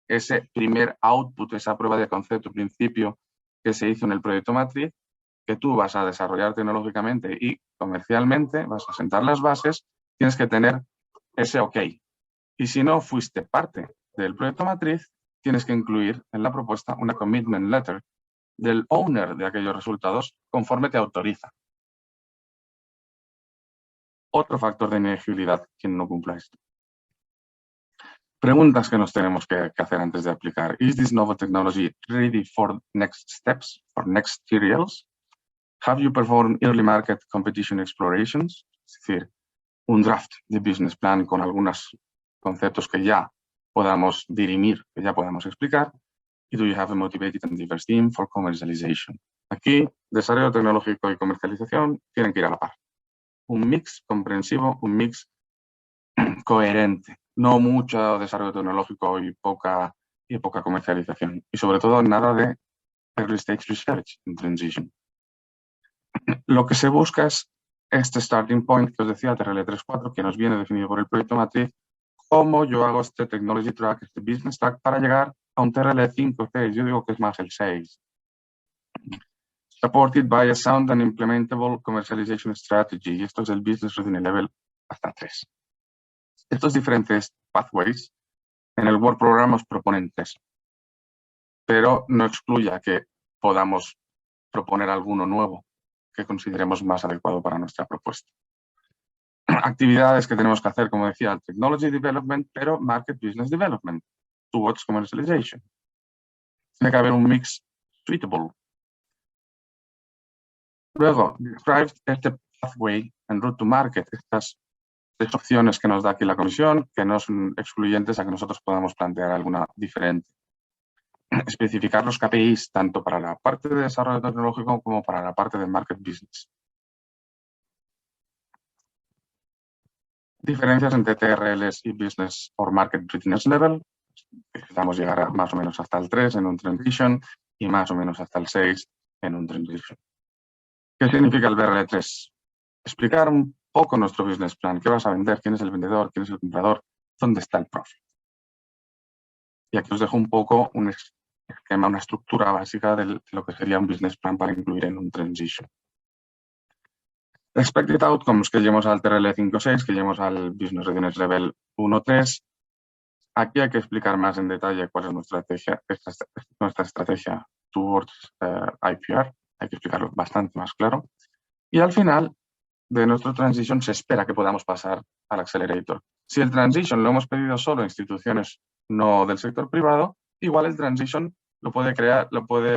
ese primer output, esa prueba de concepto, principio que se hizo en el proyecto matriz, que tú vas a desarrollar tecnológicamente y comercialmente, vas a sentar las bases, tienes que tener ese OK. Y si no fuiste parte del proyecto matriz, tienes que incluir en la propuesta una commitment letter del owner de aquellos resultados conforme te autoriza. Otro factor de inegibilidad, quien no cumpla esto. Preguntas que nos tenemos que hacer antes de aplicar. Is this novel technology ready for next steps, for next trials? Have you performed early market competition explorations? Es decir, un draft de business plan con algunos conceptos que ya podamos dirimir, que ya podamos explicar. Y do you have a motivated and diverse team for commercialization? Aquí, desarrollo tecnológico y comercialización tienen que ir a la par. Un mix comprensivo, un mix coherente. No mucho desarrollo tecnológico y poca comercialización. Y sobre todo nada de early stage research en transition. Lo que se busca es este starting point que os decía, TRL 3.4, que nos viene definido por el proyecto matriz, cómo yo hago este technology track, este business track, para llegar a un TRL 5, 6, yo digo que es más el 6. Supported by a sound and implementable commercialization strategy. Y esto es el business readiness level hasta 3. Estos diferentes pathways en el Work Program nos proponen 3, pero no excluya que podamos proponer alguno nuevo que consideremos más adecuado para nuestra propuesta. Actividades que tenemos que hacer, como decía, Technology Development, pero Market Business Development, towards commercialization. Tiene que haber un mix suitable. Luego, describe este pathway and route to market, estas 3 opciones que nos da aquí la comisión, que no son excluyentes a que nosotros podamos plantear alguna diferente. Especificar los KPIs tanto para la parte de desarrollo tecnológico como para la parte de market business. Diferencias entre TRLs y business or market readiness level. Necesitamos llegar más o menos hasta el 3 en un transition y más o menos hasta el 6 en un transition. ¿Qué significa el BRL3? Explicar un poco nuestro business plan. ¿Qué vas a vender? ¿Quién es el vendedor? ¿Quién es el comprador? ¿Dónde está el profit? Y aquí os dejo un poco un esquema, una estructura básica de lo que sería un business plan para incluir en un transition. Expected outcomes, que lleguemos al TRL 5.6, que lleguemos al Business Readiness Level 1.3. Aquí hay que explicar más en detalle cuál es nuestra estrategia towards IPR. Hay que explicarlo bastante más claro. Y al final de nuestro transition se espera que podamos pasar al accelerator. Si el transition lo hemos pedido solo a instituciones no del sector privado, igual el transition lo puede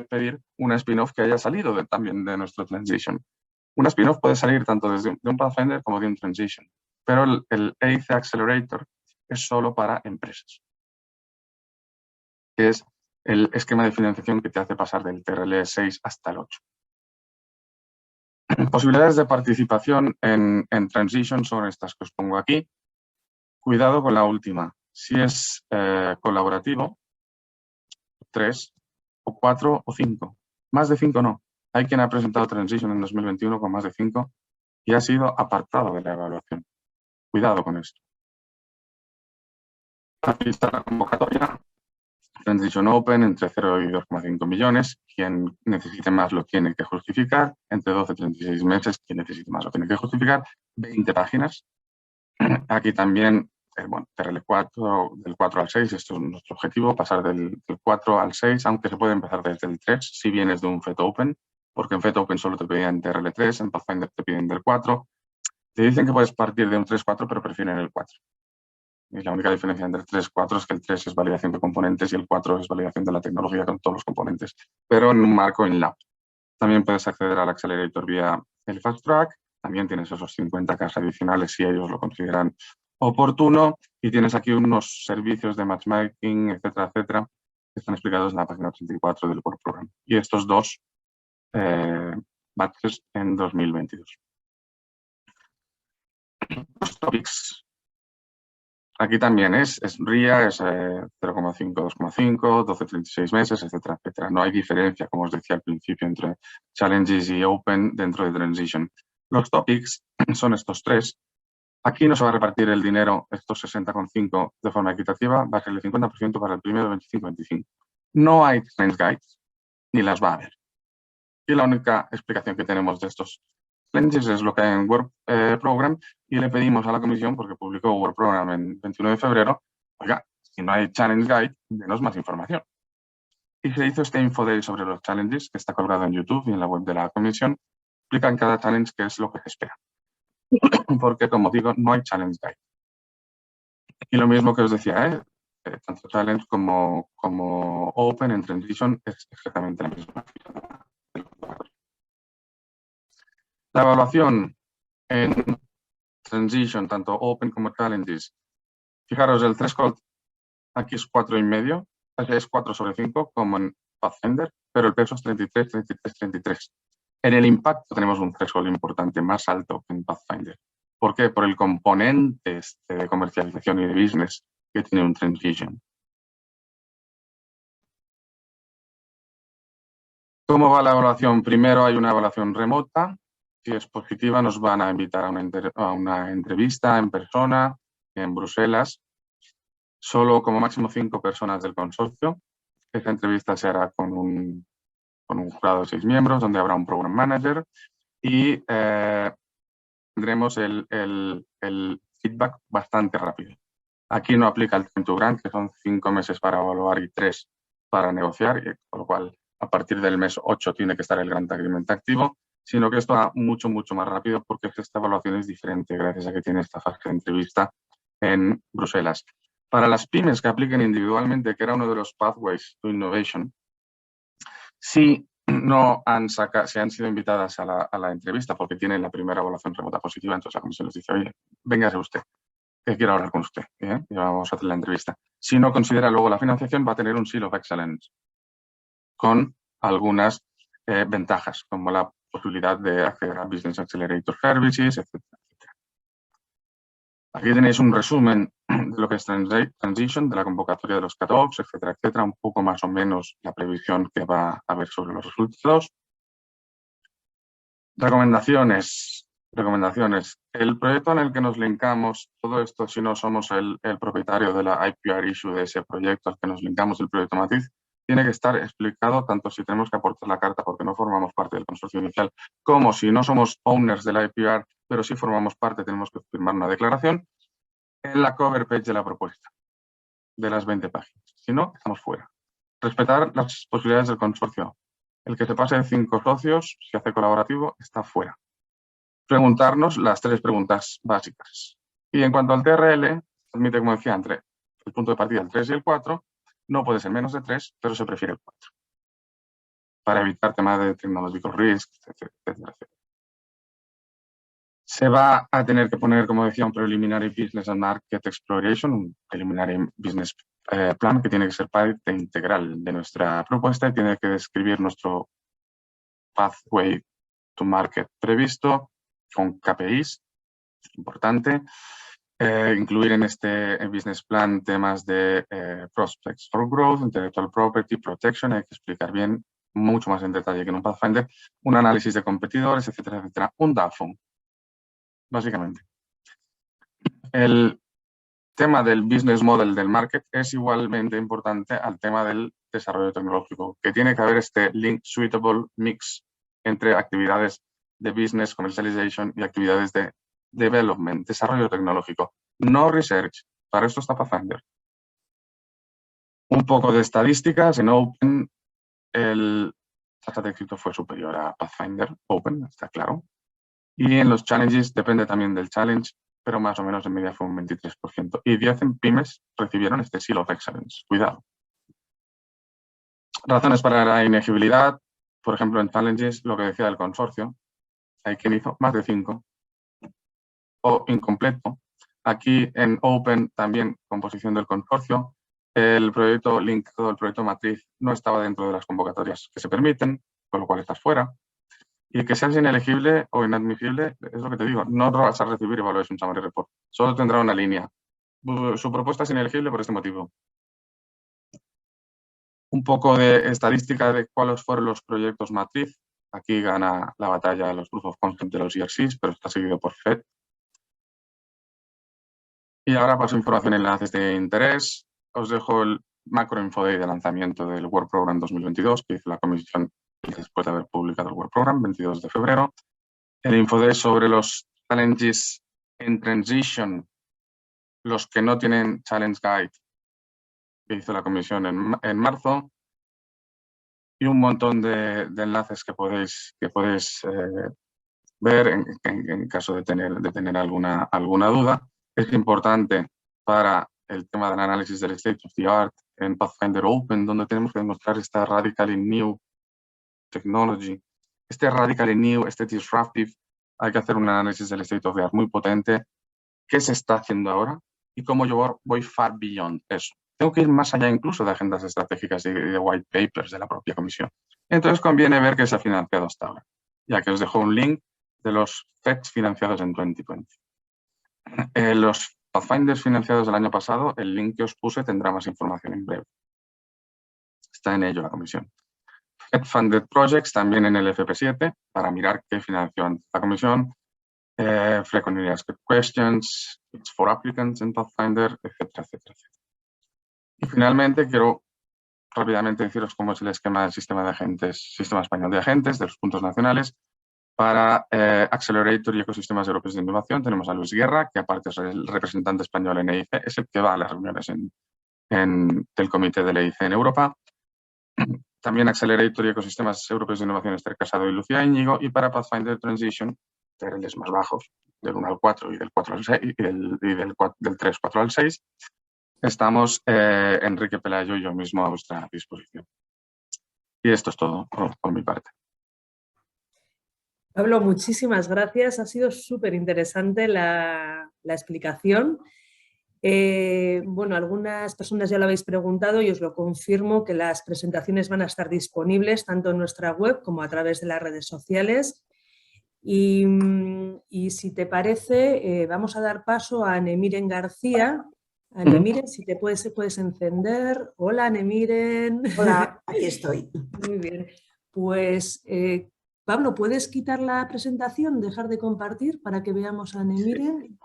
pedir una spin-off que haya salido también de nuestro transition. Una spin-off puede salir tanto de un Pathfinder como de un transition, pero el EIC Accelerator es solo para empresas. que es el esquema de financiación que te hace pasar del TRL 6 hasta el 8. Posibilidades de participación en Transition son estas que os pongo aquí. Cuidado con la última. Si es colaborativo, 3 o 4 o 5. Más de 5 no. Hay quien ha presentado Transition en 2021 con más de 5 y ha sido apartado de la evaluación. Cuidado con esto. Aquí está la convocatoria. Transition Open entre 0 y 2,5 millones. Quien necesite más lo tiene que justificar. Entre 12 y 36 meses, quien necesite más lo tiene que justificar. 20 páginas. Aquí también, bueno, TRL4 del 4 al 6, esto es nuestro objetivo, pasar del 4 al 6, aunque se puede empezar desde el 3 si vienes de un FET Open, porque en FET Open solo te pedían TRL3, en Pathfinder te piden del 4. Te dicen que puedes partir de un 3-4, pero prefieren el 4. Y la única diferencia entre el 3 y 4 es que el 3 es validación de componentes y el 4 es validación de la tecnología con todos los componentes, pero en un marco en lab. También puedes acceder al Accelerator vía el Fast Track. También tienes esos 50K adicionales si ellos lo consideran oportuno. Y tienes aquí unos servicios de matchmaking, etcétera, etcétera, que están explicados en la página 84 del Work Program. Y estos dos batches en 2022. Los topics. Aquí también es RIA, es 0,5, 2,5, 12, 36 meses, etcétera, etcétera. No hay diferencia, como os decía al principio, entre Challenges y Open dentro de Transition. Los topics son estos tres. Aquí no se va a repartir el dinero, estos 60,5 de forma equitativa, va a ser el 50% para el primero, 25-25. No hay Challenge Guides, ni las va a haber. Y la única explicación que tenemos de estos challenges es lo que hay en Work Program y le pedimos a la comisión, porque publicó Work Program en 21 de febrero, oiga, si no hay Challenge Guide, denos más información. Y se hizo este Info Day sobre los challenges, que está colgado en YouTube y en la web de la comisión. Explican cada challenge qué es lo que se espera. Porque, como digo, no hay Challenge Guide. Y lo mismo que os decía, tanto Challenge como Open en Transition es exactamente la misma. La evaluación en Transition, tanto Open como Challenges. Fijaros, el threshold aquí es 4,5, es 4 sobre 5, como en Pathfinder, pero el peso es 33, 33, 33. En el impacto tenemos un threshold importante, más alto que en Pathfinder. ¿Por qué? Por el componente de comercialización y de business que tiene un Transition. ¿Cómo va la evaluación? Primero hay una evaluación remota. Si es positiva, nos van a invitar a una entrevista en persona en Bruselas. Solo como máximo 5 personas del consorcio. Esta entrevista se hará con un jurado de 6 miembros, donde habrá un program manager y tendremos el feedback bastante rápido. Aquí no aplica el time to grant, que son 5 meses para evaluar y 3 para negociar, y con lo cual a partir del mes 8 tiene que estar el grant agreement activo, sino que esto va mucho, mucho más rápido porque esta evaluación es diferente gracias a que tiene esta fase de entrevista en Bruselas. Para las pymes que apliquen individualmente, que era uno de los pathways to innovation, si no si han sido invitadas a la entrevista porque tienen la primera evaluación remota positiva, entonces la comisión les dice, oye, véngase usted, que quiero hablar con usted, y vamos a hacer la entrevista. Si no considera luego la financiación, va a tener un Seal of Excellence con algunas ventajas, como la posibilidad de acceder a Business Accelerator Services, etcétera. Aquí tenéis un resumen de lo que es Transition, de la convocatoria de los cut-offs, etcétera, etcétera, un poco más o menos la previsión que va a haber sobre los resultados. Recomendaciones. El proyecto en el que nos linkamos, todo esto, si no somos el propietario de la IPR issue de ese proyecto al que nos linkamos, el proyecto Matiz, tiene que estar explicado tanto si tenemos que aportar la carta porque no formamos parte del consorcio inicial, como si no somos owners de la IPR, pero sí formamos parte, tenemos que firmar una declaración en la cover page de la propuesta, de las 20 páginas. Si no, estamos fuera. Respetar las posibilidades del consorcio. El que se pase de 5 socios, si hace colaborativo, está fuera. Preguntarnos las 3 preguntas básicas. Y en cuanto al TRL, admite, como decía, entre el punto de partida el 3 y el 4, no puede ser menos de 3, pero se prefiere el 4. Para evitar temas de technological risk, etcétera, etcétera. Se va a tener que poner, como decía, un Preliminary Business and Market Exploration, un Preliminary Business plan que tiene que ser parte integral de nuestra propuesta y tiene que describir nuestro pathway to market previsto con KPIs, importante. Incluir en este business plan temas de prospects for growth, intellectual property, protection, hay que explicar bien, mucho más en detalle que en un Pathfinder, un análisis de competidores, etcétera, etcétera. Un DAFO, básicamente. El tema del business model del market es igualmente importante al tema del desarrollo tecnológico, que tiene que haber este link suitable mix entre actividades de business, commercialization y actividades de development, desarrollo tecnológico, no research. Para esto está Pathfinder. Un poco de estadísticas. En Open el tasa de éxito fue superior a Pathfinder Open, está claro. Y en los challenges, depende también del challenge, pero más o menos en media fue un 23%. Y 10 en pymes recibieron este Seal of Excellence. Cuidado. Razones para la inegibilidad. Por ejemplo, en challenges, lo que decía del consorcio, hay quien hizo más de 5. O incompleto. Aquí en Open también composición del consorcio. El proyecto Link, todo el proyecto matriz, no estaba dentro de las convocatorias que se permiten, con lo cual estás fuera. Y que seas inelegible o inadmisible, es lo que te digo, no vas a recibir Evaluation Summary Report. Solo tendrá una línea. Su propuesta es inelegible por este motivo. Un poco de estadística de cuáles fueron los proyectos matriz. Aquí gana la batalla los Proof of Concept de los ERCs, pero está seguido por FED. Y ahora paso información en enlaces de interés. Os dejo el macro info day de lanzamiento del Work Program 2022 que hizo la comisión después de haber publicado el Work Program, 22 de febrero. El info day sobre los challenges en transition, los que no tienen challenge guide, que hizo la comisión en marzo. Y un montón de enlaces que podéis ver en caso de tener alguna duda. Es importante para el tema del análisis del State of the Art en Pathfinder Open, donde tenemos que demostrar esta radically new technology, este radically new, este disruptive. Hay que hacer un análisis del State of the Art muy potente. ¿Qué se está haciendo ahora? Y cómo yo voy far beyond eso. Tengo que ir más allá incluso de agendas estratégicas y de white papers de la propia comisión. Entonces conviene ver qué se ha financiado hasta ahora, ya que os dejo un link de los FETs financiados en 2020. Los Pathfinders financiados del año pasado, el link que os puse tendrá más información en breve. Está en ello la comisión. FED Funded Projects también en el FP7 para mirar qué financió la comisión. Frequently Asked Questions, It's for Applicants en Pathfinder, etcétera, etcétera, etcétera. Y finalmente quiero rápidamente deciros cómo es el esquema del sistema de agentes, sistema español de agentes de los puntos nacionales. Para Accelerator y Ecosistemas Europeos de Innovación tenemos a Luis Guerra, que aparte es el representante español en EIC, es el que va a las reuniones del comité del EIC en Europa. También Accelerator y Ecosistemas Europeos de Innovación, Esther Casado y Lucía Íñigo. Y para Pathfinder Transition, niveles más bajos, del 1 al 4 y del 4 al 6, y del 3, 4 al 6, estamos Enrique Pelayo y yo mismo a vuestra disposición. Y esto es todo por mi parte. Pablo, muchísimas gracias. Ha sido súper interesante la explicación. Bueno, algunas personas ya lo habéis preguntado y os lo confirmo que las presentaciones van a estar disponibles tanto en nuestra web como a través de las redes sociales. Y si te parece, vamos a dar paso a Anemiren García. Anemiren, si te puedes encender. Hola, Anemiren. Hola, aquí estoy. Muy bien. Pues, Pablo, ¿puedes quitar la presentación, dejar de compartir para que veamos a Anemiren?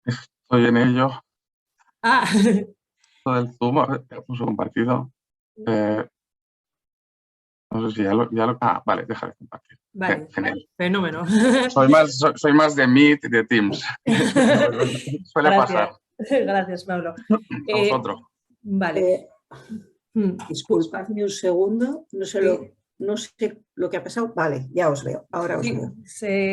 Estoy en ello. Ah. Todo el Zoom, ya puso compartido. No sé si ya lo... Ah, vale, deja de compartir. Vale, genial. Fenómeno. Soy más de Meet y de Teams. Suele pasar. Gracias, Pablo. A vosotros. Vale. Disculpadme un segundo, no sé lo que ha pasado. Vale, ya os veo, ahora os veo.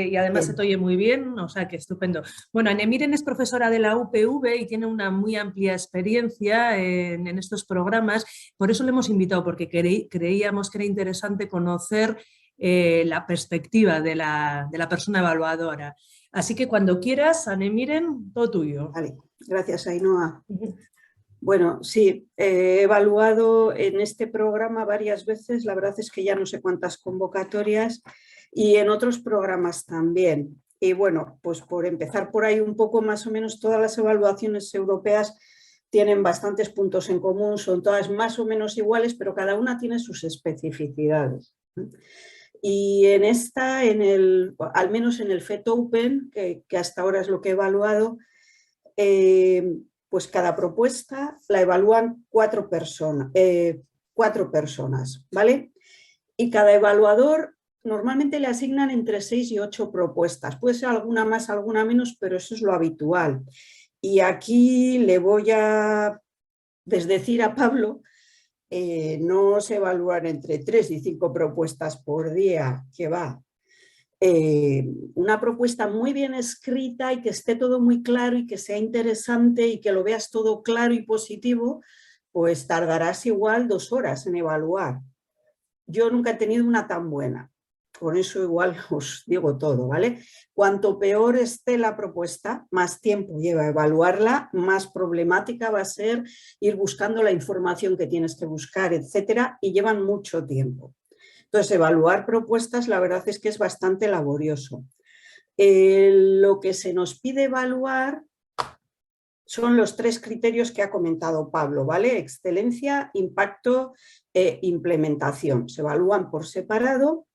Y además se te oye muy bien, o sea que estupendo. Bueno, Anemiren es profesora de la UPV y tiene una muy amplia experiencia en estos programas. Por eso le hemos invitado, porque creíamos que era interesante conocer la perspectiva de la persona evaluadora. Así que cuando quieras, Anemiren, todo tuyo. Vale, gracias, Ainhoa. Bueno, sí, he evaluado en este programa varias veces, la verdad es que ya no sé cuántas convocatorias, y en otros programas también. Y bueno, pues por empezar por ahí un poco, más o menos todas las evaluaciones europeas tienen bastantes puntos en común, son todas más o menos iguales, pero cada una tiene sus especificidades. Y en esta, al menos en el FET Open, que hasta ahora es lo que he evaluado, pues cada propuesta la evalúan cuatro personas, ¿vale? Y cada evaluador normalmente le asignan entre 6 y 8 propuestas. Puede ser alguna más, alguna menos, pero eso es lo habitual. Y aquí le voy a desdecir a Pablo, no se evalúan entre 3 y 5 propuestas por día, que va. Una propuesta muy bien escrita y que esté todo muy claro y que sea interesante y que lo veas todo claro y positivo, pues tardarás igual 2 horas en evaluar. Yo nunca he tenido una tan buena, con eso igual os digo todo, ¿vale? Cuanto peor esté la propuesta, más tiempo lleva a evaluarla, más problemática va a ser ir buscando la información que tienes que buscar, etcétera, y llevan mucho tiempo. Entonces, evaluar propuestas, la verdad es que es bastante laborioso. Lo que se nos pide evaluar son los 3 criterios que ha comentado Pablo, ¿vale? Excelencia, impacto e implementación. Se evalúan por separado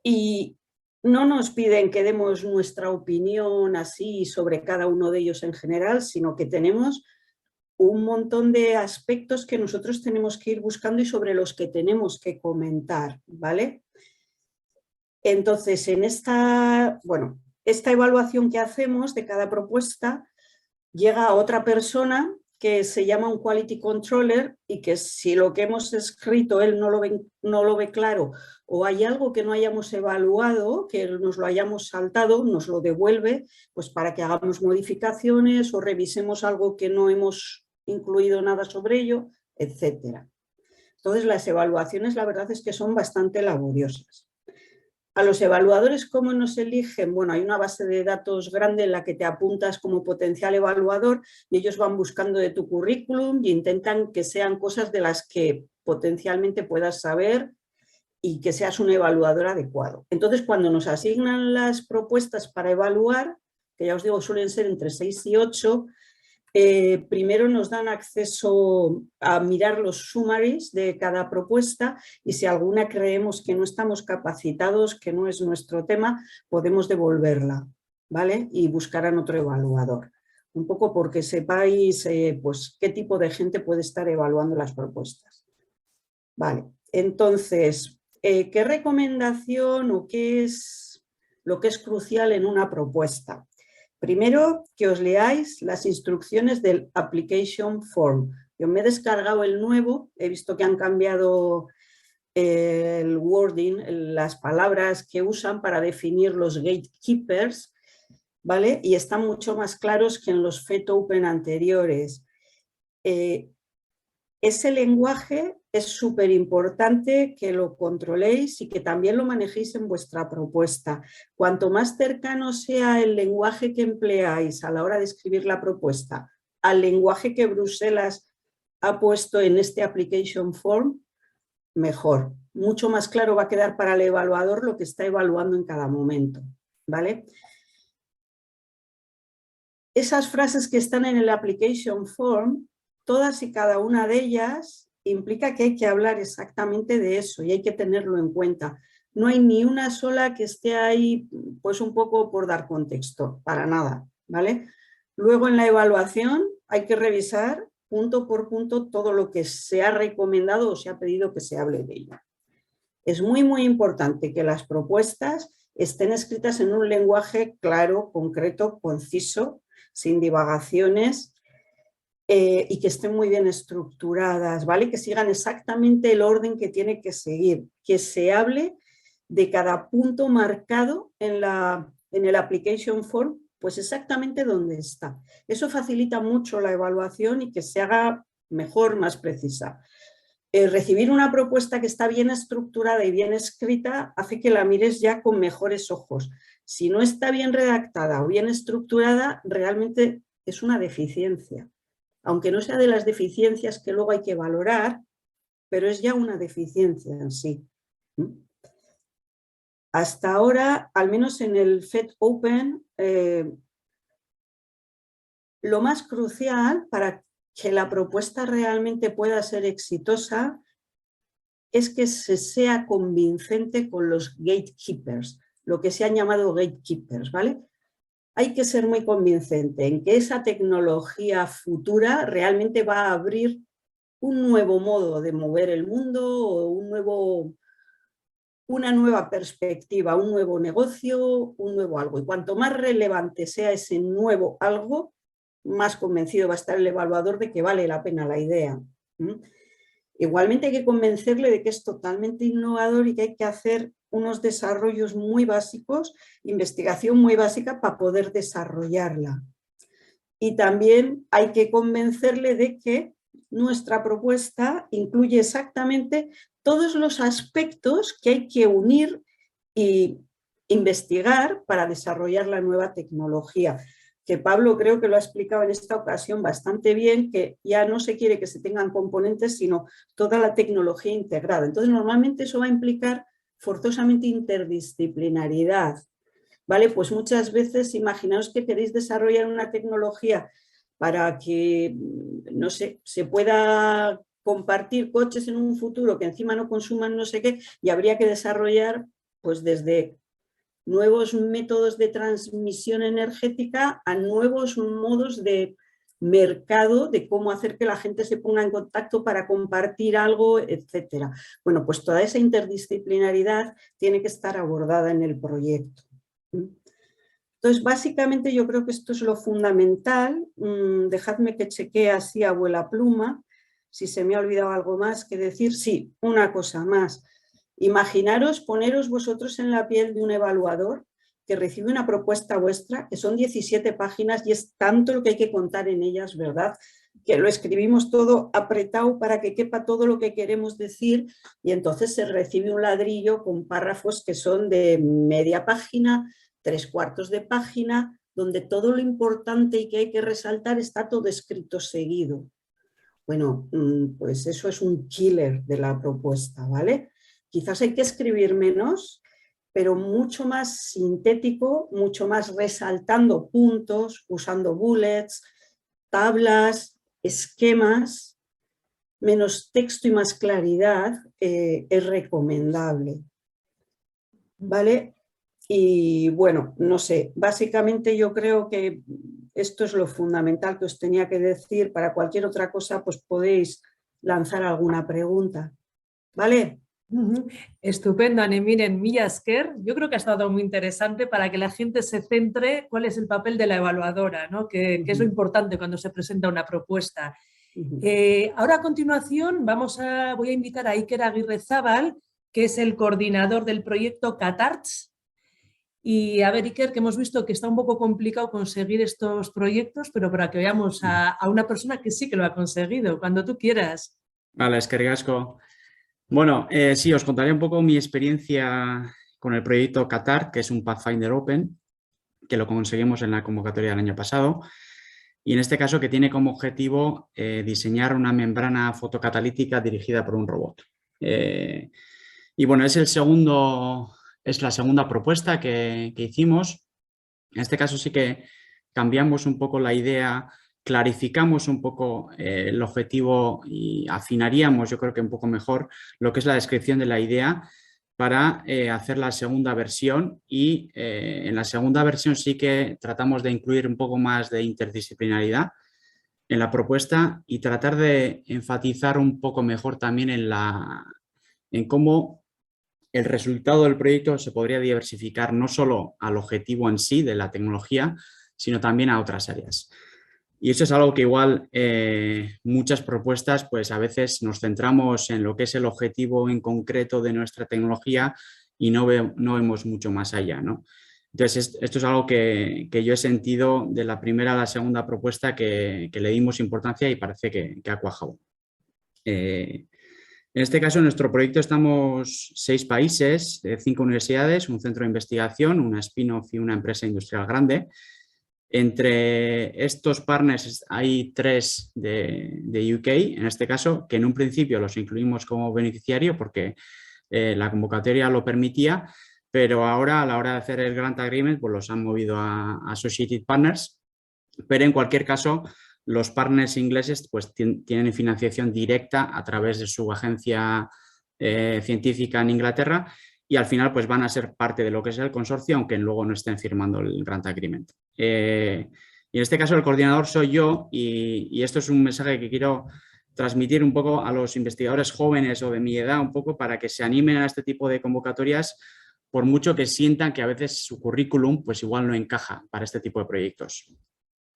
y no nos piden que demos nuestra opinión así sobre cada uno de ellos en general, sino que tenemos un montón de aspectos que nosotros tenemos que ir buscando y sobre los que tenemos que comentar, ¿vale? Entonces, en esta evaluación que hacemos de cada propuesta, llega a otra persona que se llama un Quality Controller y que si lo que hemos escrito él no lo ve claro o hay algo que no hayamos evaluado, que nos lo hayamos saltado, nos lo devuelve pues para que hagamos modificaciones o revisemos algo que no hemos incluido nada sobre ello, etc. Entonces las evaluaciones la verdad es que son bastante laboriosas. A los evaluadores, ¿cómo nos eligen? Bueno, hay una base de datos grande en la que te apuntas como potencial evaluador y ellos van buscando de tu currículum y intentan que sean cosas de las que potencialmente puedas saber y que seas un evaluador adecuado. Entonces, cuando nos asignan las propuestas para evaluar, que ya os digo suelen ser entre 6 y 8, primero nos dan acceso a mirar los summaries de cada propuesta y si alguna creemos que no estamos capacitados, que no es nuestro tema, podemos devolverla, ¿vale? Y buscarán otro evaluador. Un poco porque sepáis pues, qué tipo de gente puede estar evaluando las propuestas. Vale, entonces, ¿qué recomendación o qué es lo que es crucial en una propuesta? Primero, que os leáis las instrucciones del Application Form. Yo me he descargado el nuevo, he visto que han cambiado el wording, las palabras que usan para definir los gatekeepers, ¿vale? Y están mucho más claros que en los FET Open anteriores. Ese lenguaje es súper importante que lo controléis y que también lo manejéis en vuestra propuesta. Cuanto más cercano sea el lenguaje que empleáis a la hora de escribir la propuesta al lenguaje que Bruselas ha puesto en este Application Form, mejor. Mucho más claro va a quedar para el evaluador lo que está evaluando en cada momento, ¿vale? Esas frases que están en el Application Form, todas y cada una de ellas implica que hay que hablar exactamente de eso y hay que tenerlo en cuenta. No hay ni una sola que esté ahí pues un poco por dar contexto, para nada, ¿vale? Luego en la evaluación hay que revisar punto por punto todo lo que se ha recomendado o se ha pedido que se hable de ello. Es muy, muy importante que las propuestas estén escritas en un lenguaje claro, concreto, conciso, sin divagaciones, y que estén muy bien estructuradas, ¿vale? Que sigan exactamente el orden que tiene que seguir, que se hable de cada punto marcado en el Application Form, pues exactamente dónde está. Eso facilita mucho la evaluación y que se haga mejor, más precisa. Recibir una propuesta que está bien estructurada y bien escrita hace que la mires ya con mejores ojos. Si no está bien redactada o bien estructurada, realmente es una deficiencia. aunque no sea de las deficiencias que luego hay que valorar, pero es ya una deficiencia en sí. Hasta ahora, al menos en el FED Open, lo más crucial para que la propuesta realmente pueda ser exitosa es que se sea convincente con los gatekeepers, lo que se han llamado gatekeepers, ¿vale? Hay que ser muy convincente en que esa tecnología futura realmente va a abrir un nuevo modo de mover el mundo, o una nueva perspectiva, un nuevo negocio, un nuevo algo. Y cuanto más relevante sea ese nuevo algo, más convencido va a estar el evaluador de que vale la pena la idea. Igualmente hay que convencerle de que es totalmente innovador y que hay que hacer unos desarrollos muy básicos, investigación muy básica para poder desarrollarla. Y también hay que convencerle de que nuestra propuesta incluye exactamente todos los aspectos que hay que unir y investigar para desarrollar la nueva tecnología. Que Pablo creo que lo ha explicado en esta ocasión bastante bien, que ya no se quiere que se tengan componentes, sino toda la tecnología integrada. Entonces, normalmente eso va a implicar forzosamente interdisciplinaridad, ¿vale? Pues muchas veces, imaginaos que queréis desarrollar una tecnología para que, no sé, se pueda compartir coches en un futuro que encima no consuman no sé qué, y habría que desarrollar, pues desde nuevos métodos de transmisión energética a nuevos modos de mercado, de cómo hacer que la gente se ponga en contacto para compartir algo, etcétera. Bueno, pues toda esa interdisciplinaridad tiene que estar abordada en el proyecto. Entonces, básicamente yo creo que esto es lo fundamental. Dejadme que chequee así a vuela pluma, si se me ha olvidado algo más que decir. Sí, una cosa más. Imaginaros, poneros vosotros en la piel de un evaluador que recibe una propuesta vuestra, que son 17 páginas y es tanto lo que hay que contar en ellas, ¿verdad? Que lo escribimos todo apretado para que quepa todo lo que queremos decir, y entonces se recibe un ladrillo con párrafos que son de media página, 3/4 de página, donde todo lo importante y que hay que resaltar está todo escrito seguido. Bueno, pues eso es un killer de la propuesta, ¿vale? Quizás hay que escribir menos, pero mucho más sintético, mucho más resaltando puntos, usando bullets, tablas, esquemas, menos texto y más claridad, es recomendable. ¿Vale? Y bueno, no sé, básicamente yo creo que esto es lo fundamental que os tenía que decir. Para cualquier otra cosa, pues podéis lanzar alguna pregunta. ¿Vale? Estupendo, Ane. Miren, mila esker, yo creo que ha estado muy interesante para que la gente se centre cuál es el papel de la evaluadora, ¿no? Que es lo importante cuando se presenta una propuesta. Ahora a continuación voy a invitar a Iker Agirrezábal, que es el coordinador del proyecto CATARTS. Y a ver, Iker, que hemos visto que está un poco complicado conseguir estos proyectos, pero para que veamos a una persona que sí que lo ha conseguido, cuando tú quieras. Vale, eskerrik asko. Bueno, sí, os contaré un poco mi experiencia con el proyecto Qatar, que es un Pathfinder Open, que lo conseguimos en la convocatoria del año pasado. Y en este caso que tiene como objetivo diseñar una membrana fotocatalítica dirigida por un robot. Y bueno, es la segunda propuesta que hicimos. En este caso sí que cambiamos un poco la idea, clarificamos un poco el objetivo y afinaríamos, yo creo que un poco mejor, lo que es la descripción de la idea para hacer la segunda versión. Y en la segunda versión sí que tratamos de incluir un poco más de interdisciplinaridad en la propuesta y tratar de enfatizar un poco mejor también en cómo el resultado del proyecto se podría diversificar no solo al objetivo en sí de la tecnología, sino también a otras áreas. Y eso es algo que igual muchas propuestas, pues a veces nos centramos en lo que es el objetivo en concreto de nuestra tecnología y no vemos mucho más allá, ¿no? Entonces, esto es algo que yo he sentido de la primera a la segunda propuesta que le dimos importancia y parece que ha cuajado. En este caso, en nuestro proyecto estamos 6 países, 5 universidades, un centro de investigación, una spin-off y una empresa industrial grande. Entre estos partners hay 3 de UK, en este caso, que en un principio los incluimos como beneficiario porque la convocatoria lo permitía, pero ahora a la hora de hacer el Grant Agreement pues los han movido a Associated Partners, pero en cualquier caso los partners ingleses pues tienen financiación directa a través de su agencia científica en Inglaterra y al final pues van a ser parte de lo que es el consorcio, aunque luego no estén firmando el Grant Agreement. Y en este caso el coordinador soy yo y esto es un mensaje que quiero transmitir un poco a los investigadores jóvenes o de mi edad un poco para que se animen a este tipo de convocatorias, por mucho que sientan que a veces su currículum pues igual no encaja para este tipo de proyectos.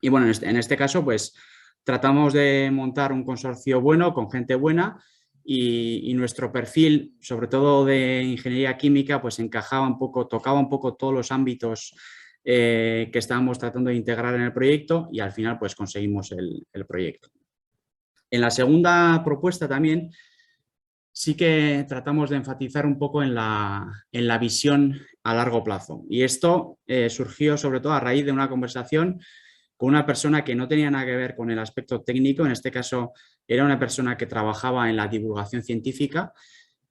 Y bueno, en este caso pues tratamos de montar un consorcio bueno, con gente buena y nuestro perfil, sobre todo de ingeniería química, pues encajaba un poco, tocaba un poco todos los ámbitos que estábamos tratando de integrar en el proyecto y al final pues conseguimos el proyecto. En la segunda propuesta también sí que tratamos de enfatizar un poco en la visión a largo plazo y esto surgió sobre todo a raíz de una conversación con una persona que no tenía nada que ver con el aspecto técnico, en este caso era una persona que trabajaba en la divulgación científica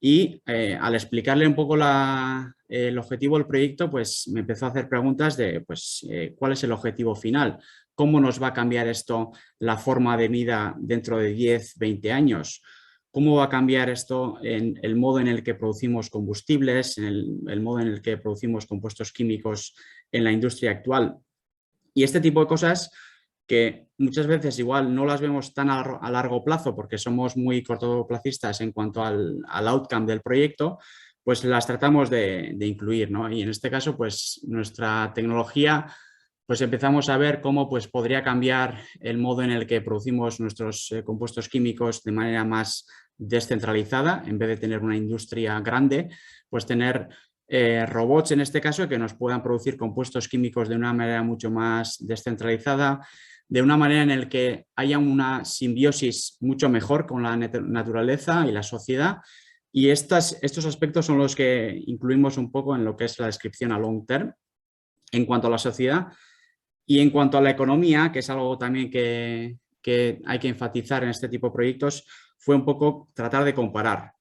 y al explicarle un poco el objetivo del proyecto, pues me empezó a hacer preguntas de pues, cuál es el objetivo final, cómo nos va a cambiar esto la forma de vida dentro de 10, 20 años, cómo va a cambiar esto en el modo en el que producimos combustibles, en el modo en el que producimos compuestos químicos en la industria actual. Y este tipo de cosas que muchas veces igual no las vemos tan a largo plazo porque somos muy cortoplacistas en cuanto al outcome del proyecto, pues las tratamos de incluir, ¿no? Y en este caso, pues nuestra tecnología, pues empezamos a ver cómo pues, podría cambiar el modo en el que producimos nuestros compuestos químicos de manera más descentralizada, en vez de tener una industria grande, pues tener robots en este caso que nos puedan producir compuestos químicos de una manera mucho más descentralizada, de una manera en la que haya una simbiosis mucho mejor con la naturaleza y la sociedad. Y estos aspectos son los que incluimos un poco en lo que es la descripción a long term en cuanto a la sociedad y en cuanto a la economía, que es algo también que hay que enfatizar en este tipo de proyectos, fue un poco tratar de comparar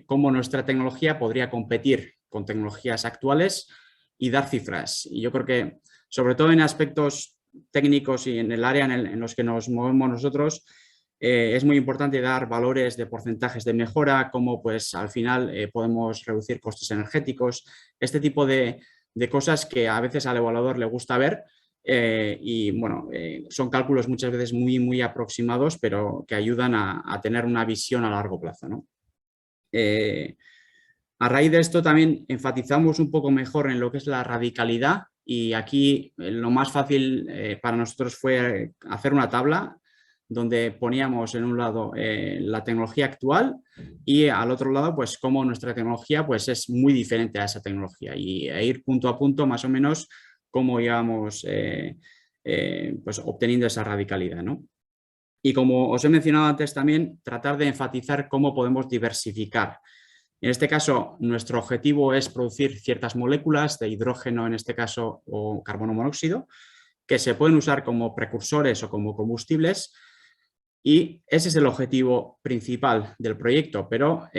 cómo nuestra tecnología podría competir con tecnologías actuales y dar cifras. Y yo creo que, sobre todo en aspectos técnicos y en el área en los que nos movemos nosotros, es muy importante dar valores de porcentajes de mejora, cómo pues al final podemos reducir costes energéticos, este tipo de cosas que a veces al evaluador le gusta ver y bueno, son cálculos muchas veces muy aproximados, pero que ayudan a tener una visión a largo plazo, ¿no? A raíz de esto también enfatizamos un poco mejor en lo que es la radicalidad y aquí lo más fácil para nosotros fue hacer una tabla donde poníamos en un lado la tecnología actual y al otro lado pues cómo nuestra tecnología pues es muy diferente a esa tecnología y ir punto a punto más o menos cómo íbamos pues obteniendo esa radicalidad, ¿no? Y como os he mencionado antes también, tratar de enfatizar cómo podemos diversificar. En este caso, nuestro objetivo es producir ciertas moléculas de hidrógeno, en este caso, o carbono monóxido, que se pueden usar como precursores o como combustibles y ese es el objetivo principal del proyecto, pero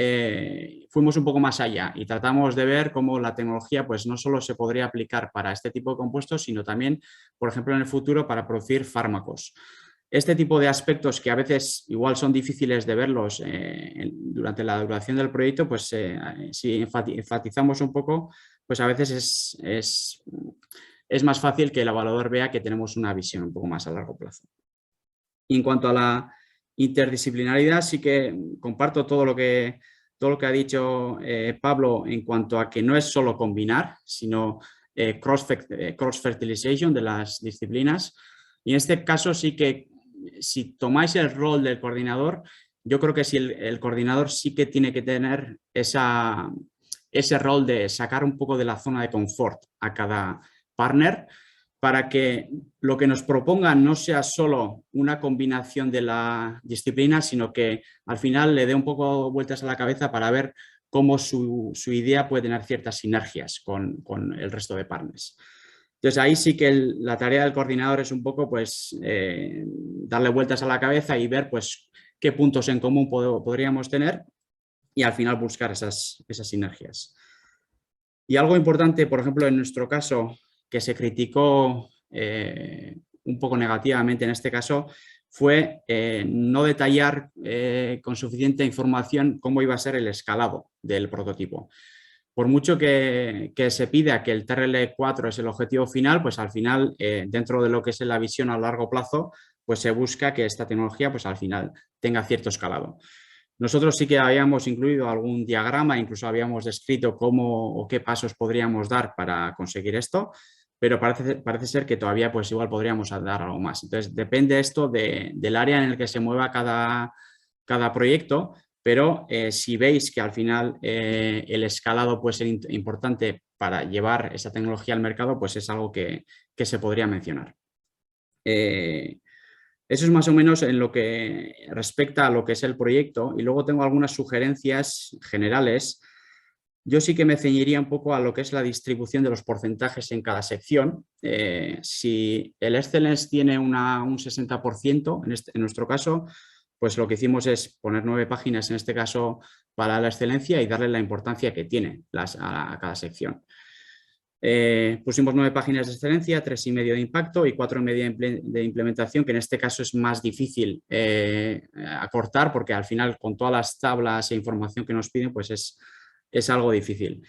fuimos un poco más allá y tratamos de ver cómo la tecnología pues, no solo se podría aplicar para este tipo de compuestos, sino también, por ejemplo, en el futuro para producir fármacos. Este tipo de aspectos que a veces igual son difíciles de verlos durante la duración del proyecto, pues si enfatizamos un poco, pues a veces es más fácil que el evaluador vea que tenemos una visión un poco más a largo plazo. Y en cuanto a la interdisciplinaridad, sí que comparto todo lo que ha dicho Pablo en cuanto a que no es solo combinar, sino cross-fertilization de las disciplinas. Y en este caso sí que si tomáis el rol del coordinador, yo creo que el coordinador sí que tiene que tener ese rol de sacar un poco de la zona de confort a cada partner para que lo que nos propongan no sea solo una combinación de la disciplina, sino que al final le dé un poco vueltas a la cabeza para ver cómo su idea puede tener ciertas sinergias con el resto de partners. Entonces ahí sí que la tarea del coordinador es un poco pues darle vueltas a la cabeza y ver pues qué puntos en común podríamos tener y al final buscar esas sinergias. Y algo importante, por ejemplo, en nuestro caso, que se criticó un poco negativamente en este caso, fue no detallar con suficiente información cómo iba a ser el escalado del prototipo. Por mucho que se pida que el TRL4 es el objetivo final, pues al final, dentro de lo que es la visión a largo plazo, pues se busca que esta tecnología pues al final tenga cierto escalado. Nosotros sí que habíamos incluido algún diagrama, incluso habíamos descrito cómo o qué pasos podríamos dar para conseguir esto, pero parece ser que todavía pues igual podríamos dar algo más. Entonces, depende esto del área en el que se mueva cada proyecto, pero si veis que al final el escalado puede ser importante para llevar esa tecnología al mercado, pues es algo que se podría mencionar. Eso es más o menos en lo que respecta a lo que es el proyecto, y luego tengo algunas sugerencias generales. Yo sí que me ceñiría un poco a lo que es la distribución de los porcentajes en cada sección. Si el Excellence tiene un 60%, en nuestro caso, pues lo que hicimos es poner 9 páginas, en este caso, para la excelencia y darle la importancia que tiene a cada sección. Pusimos 9 páginas de excelencia, 3,5 de impacto y 4,5 de implementación, que en este caso es más difícil acortar, porque al final con todas las tablas e información que nos piden pues es algo difícil.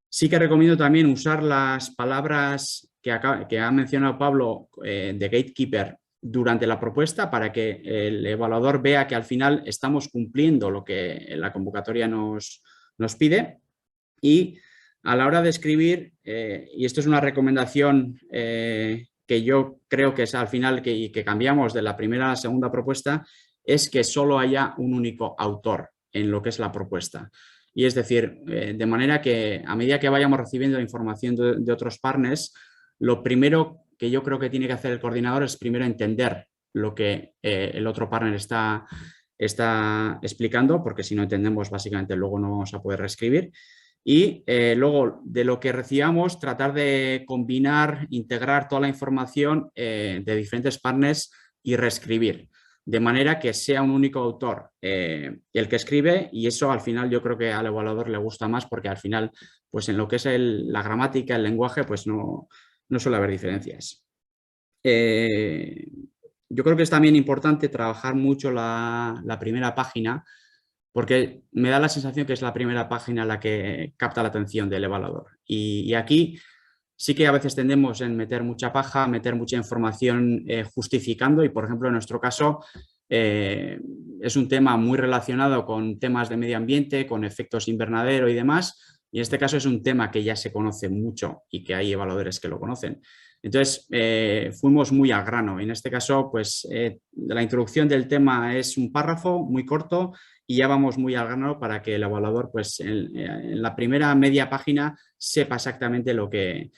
Sí que recomiendo también usar las palabras que ha mencionado Pablo de gatekeeper durante la propuesta, para que el evaluador vea que al final estamos cumpliendo lo que la convocatoria nos pide. Y a la hora de escribir, y esto es una recomendación que yo creo que es al final que cambiamos de la primera a la segunda propuesta, es que solo haya un único autor en lo que es la propuesta. Y es decir, de manera que a medida que vayamos recibiendo información de otros partners, lo primero que yo creo que tiene que hacer el coordinador es primero entender lo que el otro partner está explicando, porque si no entendemos, básicamente luego no vamos a poder reescribir. Y luego, de lo que recibamos, tratar de combinar, integrar toda la información de diferentes partners y reescribir, de manera que sea un único autor el que escribe, y eso al final yo creo que al evaluador le gusta más, porque al final, pues en lo que es la gramática, el lenguaje, pues no suele haber diferencias. Yo creo que es también importante trabajar mucho la primera página, porque me da la sensación que es la primera página la que capta la atención del evaluador. Y aquí sí que a veces tendemos en meter mucha paja, meter mucha información justificando, y por ejemplo en nuestro caso es un tema muy relacionado con temas de medio ambiente, con efectos invernadero y demás, y en este caso es un tema que ya se conoce mucho y que hay evaluadores que lo conocen. Entonces fuimos muy al grano. En este caso, pues la introducción del tema es un párrafo muy corto y ya vamos muy al grano, para que el evaluador pues en la primera media página sepa exactamente lo que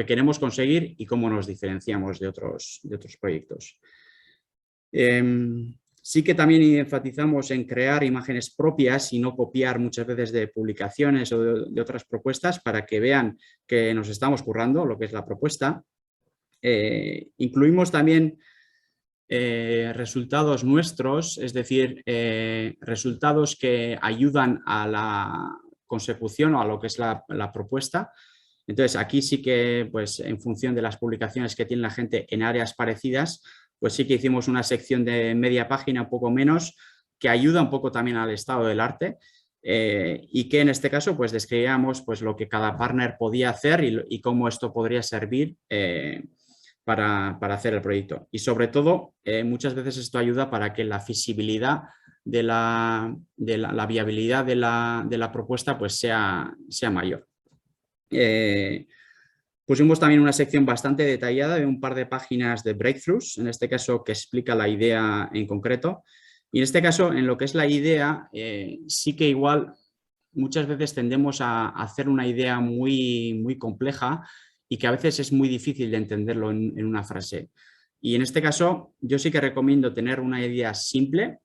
queremos conseguir y cómo nos diferenciamos de otros proyectos. Sí que también enfatizamos en crear imágenes propias y no copiar muchas veces de publicaciones o de otras propuestas, para que vean que nos estamos currando lo que es la propuesta. Incluimos también resultados nuestros, es decir, resultados que ayudan a la consecución o a lo que es la propuesta. Entonces, aquí sí que, pues, en función de las publicaciones que tiene la gente en áreas parecidas, pues sí que hicimos una sección de media página, un poco menos, que ayuda un poco también al estado del arte, y que en este caso pues describíamos pues lo que cada partner podía hacer y cómo esto podría servir para hacer el proyecto. Y sobre todo, muchas veces esto ayuda para que la visibilidad de la viabilidad de la propuesta pues sea mayor. Pusimos también una sección bastante detallada de un par de páginas de breakthroughs, en este caso que explica la idea en concreto. Y en este caso, en lo que es la idea, sí que igual muchas veces tendemos a hacer una idea muy, muy compleja y que a veces es muy difícil de entenderlo en una frase. Y en este caso, yo sí que recomiendo tener una idea simple,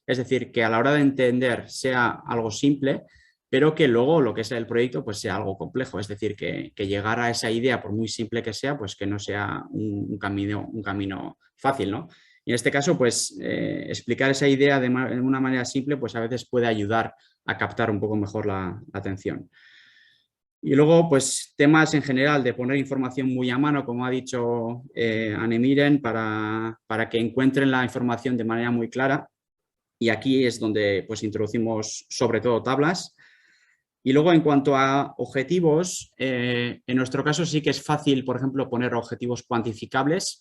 es decir, que a la hora de entender sea algo simple, pero que luego lo que es el proyecto pues sea algo complejo, es decir, que llegar a esa idea, por muy simple que sea, pues que no sea un camino fácil, ¿no? Y en este caso, pues explicar esa idea de una manera simple, pues a veces puede ayudar a captar un poco mejor la atención. Y luego, pues temas en general de poner información muy a mano, como ha dicho Anne-Miren, para que encuentren la información de manera muy clara. Y aquí es donde pues introducimos sobre todo tablas. Y luego en cuanto a objetivos, en nuestro caso sí que es fácil, por ejemplo, poner objetivos cuantificables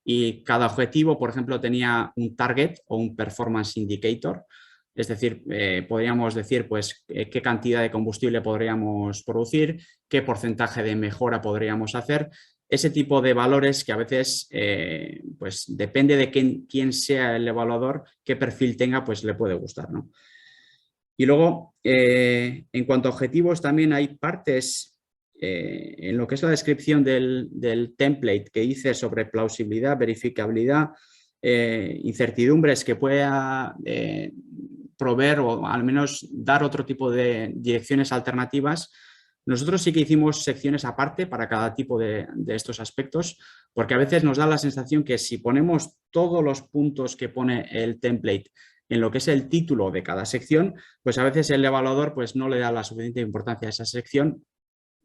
y cada objetivo, por ejemplo, tenía un target o un performance indicator. Es decir, podríamos decir pues qué cantidad de combustible podríamos producir, qué porcentaje de mejora podríamos hacer. Ese tipo de valores que a veces, pues depende de quién sea el evaluador, qué perfil tenga, pues le puede gustar, ¿no? Y luego, en cuanto a objetivos, también hay partes en lo que es la descripción del template que dice sobre plausibilidad, verificabilidad, incertidumbres que pueda proveer o al menos dar otro tipo de direcciones alternativas. Nosotros sí que hicimos secciones aparte para cada tipo de estos aspectos, porque a veces nos da la sensación que si ponemos todos los puntos que pone el template en lo que es el título de cada sección, pues a veces el evaluador pues no le da la suficiente importancia a esa sección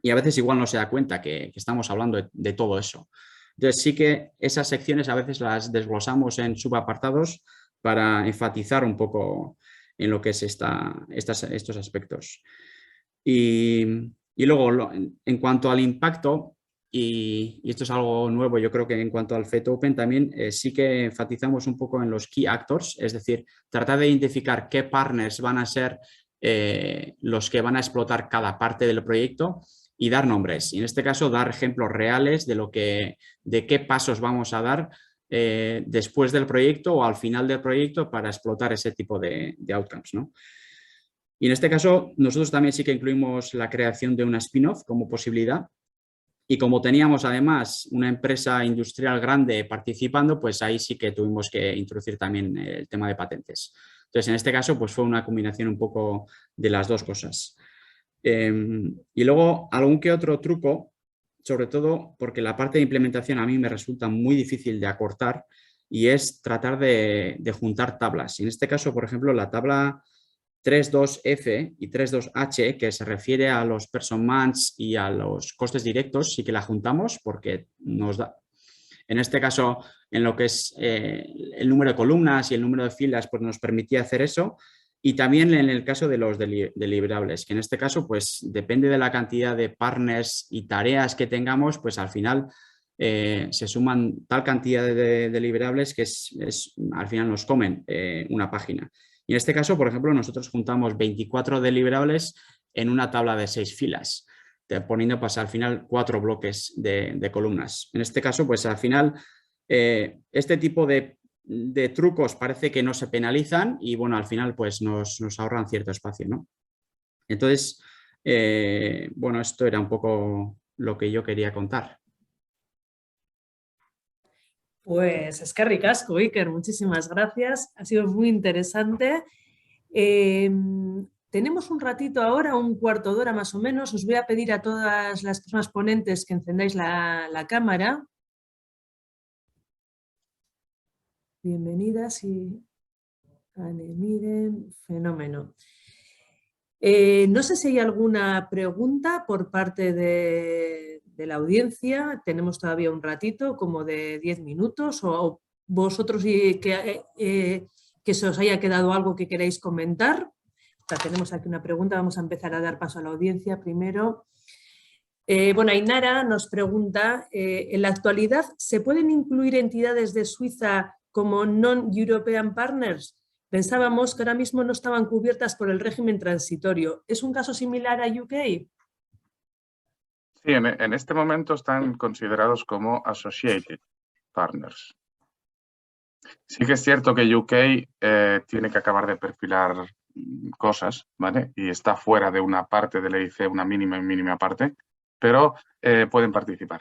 y a veces igual no se da cuenta que estamos hablando de todo eso. Entonces sí que esas secciones a veces las desglosamos en subapartados para enfatizar un poco en lo que es estos aspectos. Y luego, en cuanto al impacto, y esto es algo nuevo, yo creo que en cuanto al FET Open también sí que enfatizamos un poco en los key actors, es decir, tratar de identificar qué partners van a ser los que van a explotar cada parte del proyecto y dar nombres. Y en este caso, dar ejemplos reales de qué pasos vamos a dar después del proyecto o al final del proyecto para explotar ese tipo de outcomes, ¿no? Y en este caso, nosotros también sí que incluimos la creación de una spin-off como posibilidad. Y como teníamos además una empresa industrial grande participando, pues ahí sí que tuvimos que introducir también el tema de patentes. Entonces, en este caso, pues fue una combinación un poco de las dos cosas. Y luego, algún que otro truco, sobre todo porque la parte de implementación a mí me resulta muy difícil de acortar y es tratar de juntar tablas. Y en este caso, por ejemplo, la tabla 3.2F y 3.2H, que se refiere a los person months y a los costes directos, sí que la juntamos porque nos da, en este caso, en lo que es el número de columnas y el número de filas, pues nos permitía hacer eso. Y también en el caso de los deliverables, que en este caso, pues depende de la cantidad de partners y tareas que tengamos, pues al final se suman tal cantidad de deliverables que al final nos comen una página. Y en este caso, por ejemplo, nosotros juntamos 24 deliverables en una tabla de 6 filas, poniendo pues, al final 4 bloques de columnas. En este caso, pues al final, este tipo de trucos parece que no se penalizan y bueno, al final pues nos ahorran cierto espacio, ¿no? Entonces, bueno, esto era un poco lo que yo quería contar. Pues es que ricasco, Iker, muchísimas gracias. Ha sido muy interesante. Tenemos un ratito ahora, un cuarto de hora más o menos. Os voy a pedir a todas las personas ponentes que encendáis la cámara. Bienvenidas y miren, fenómeno. No sé si hay alguna pregunta por parte de la audiencia. Tenemos todavía un ratito, como de 10 minutos, o vosotros que se os haya quedado algo que queráis comentar. O sea, tenemos aquí una pregunta, vamos a empezar a dar paso a la audiencia primero. Bueno, Ainara nos pregunta, ¿en la actualidad se pueden incluir entidades de Suiza como non-European partners? Pensábamos que ahora mismo no estaban cubiertas por el régimen transitorio. ¿Es un caso similar a UK? Sí, en este momento están considerados como associated partners. Sí que es cierto que UK tiene que acabar de perfilar cosas, ¿vale? Y está fuera de una parte de la EIC, una mínima y mínima parte, pero pueden participar.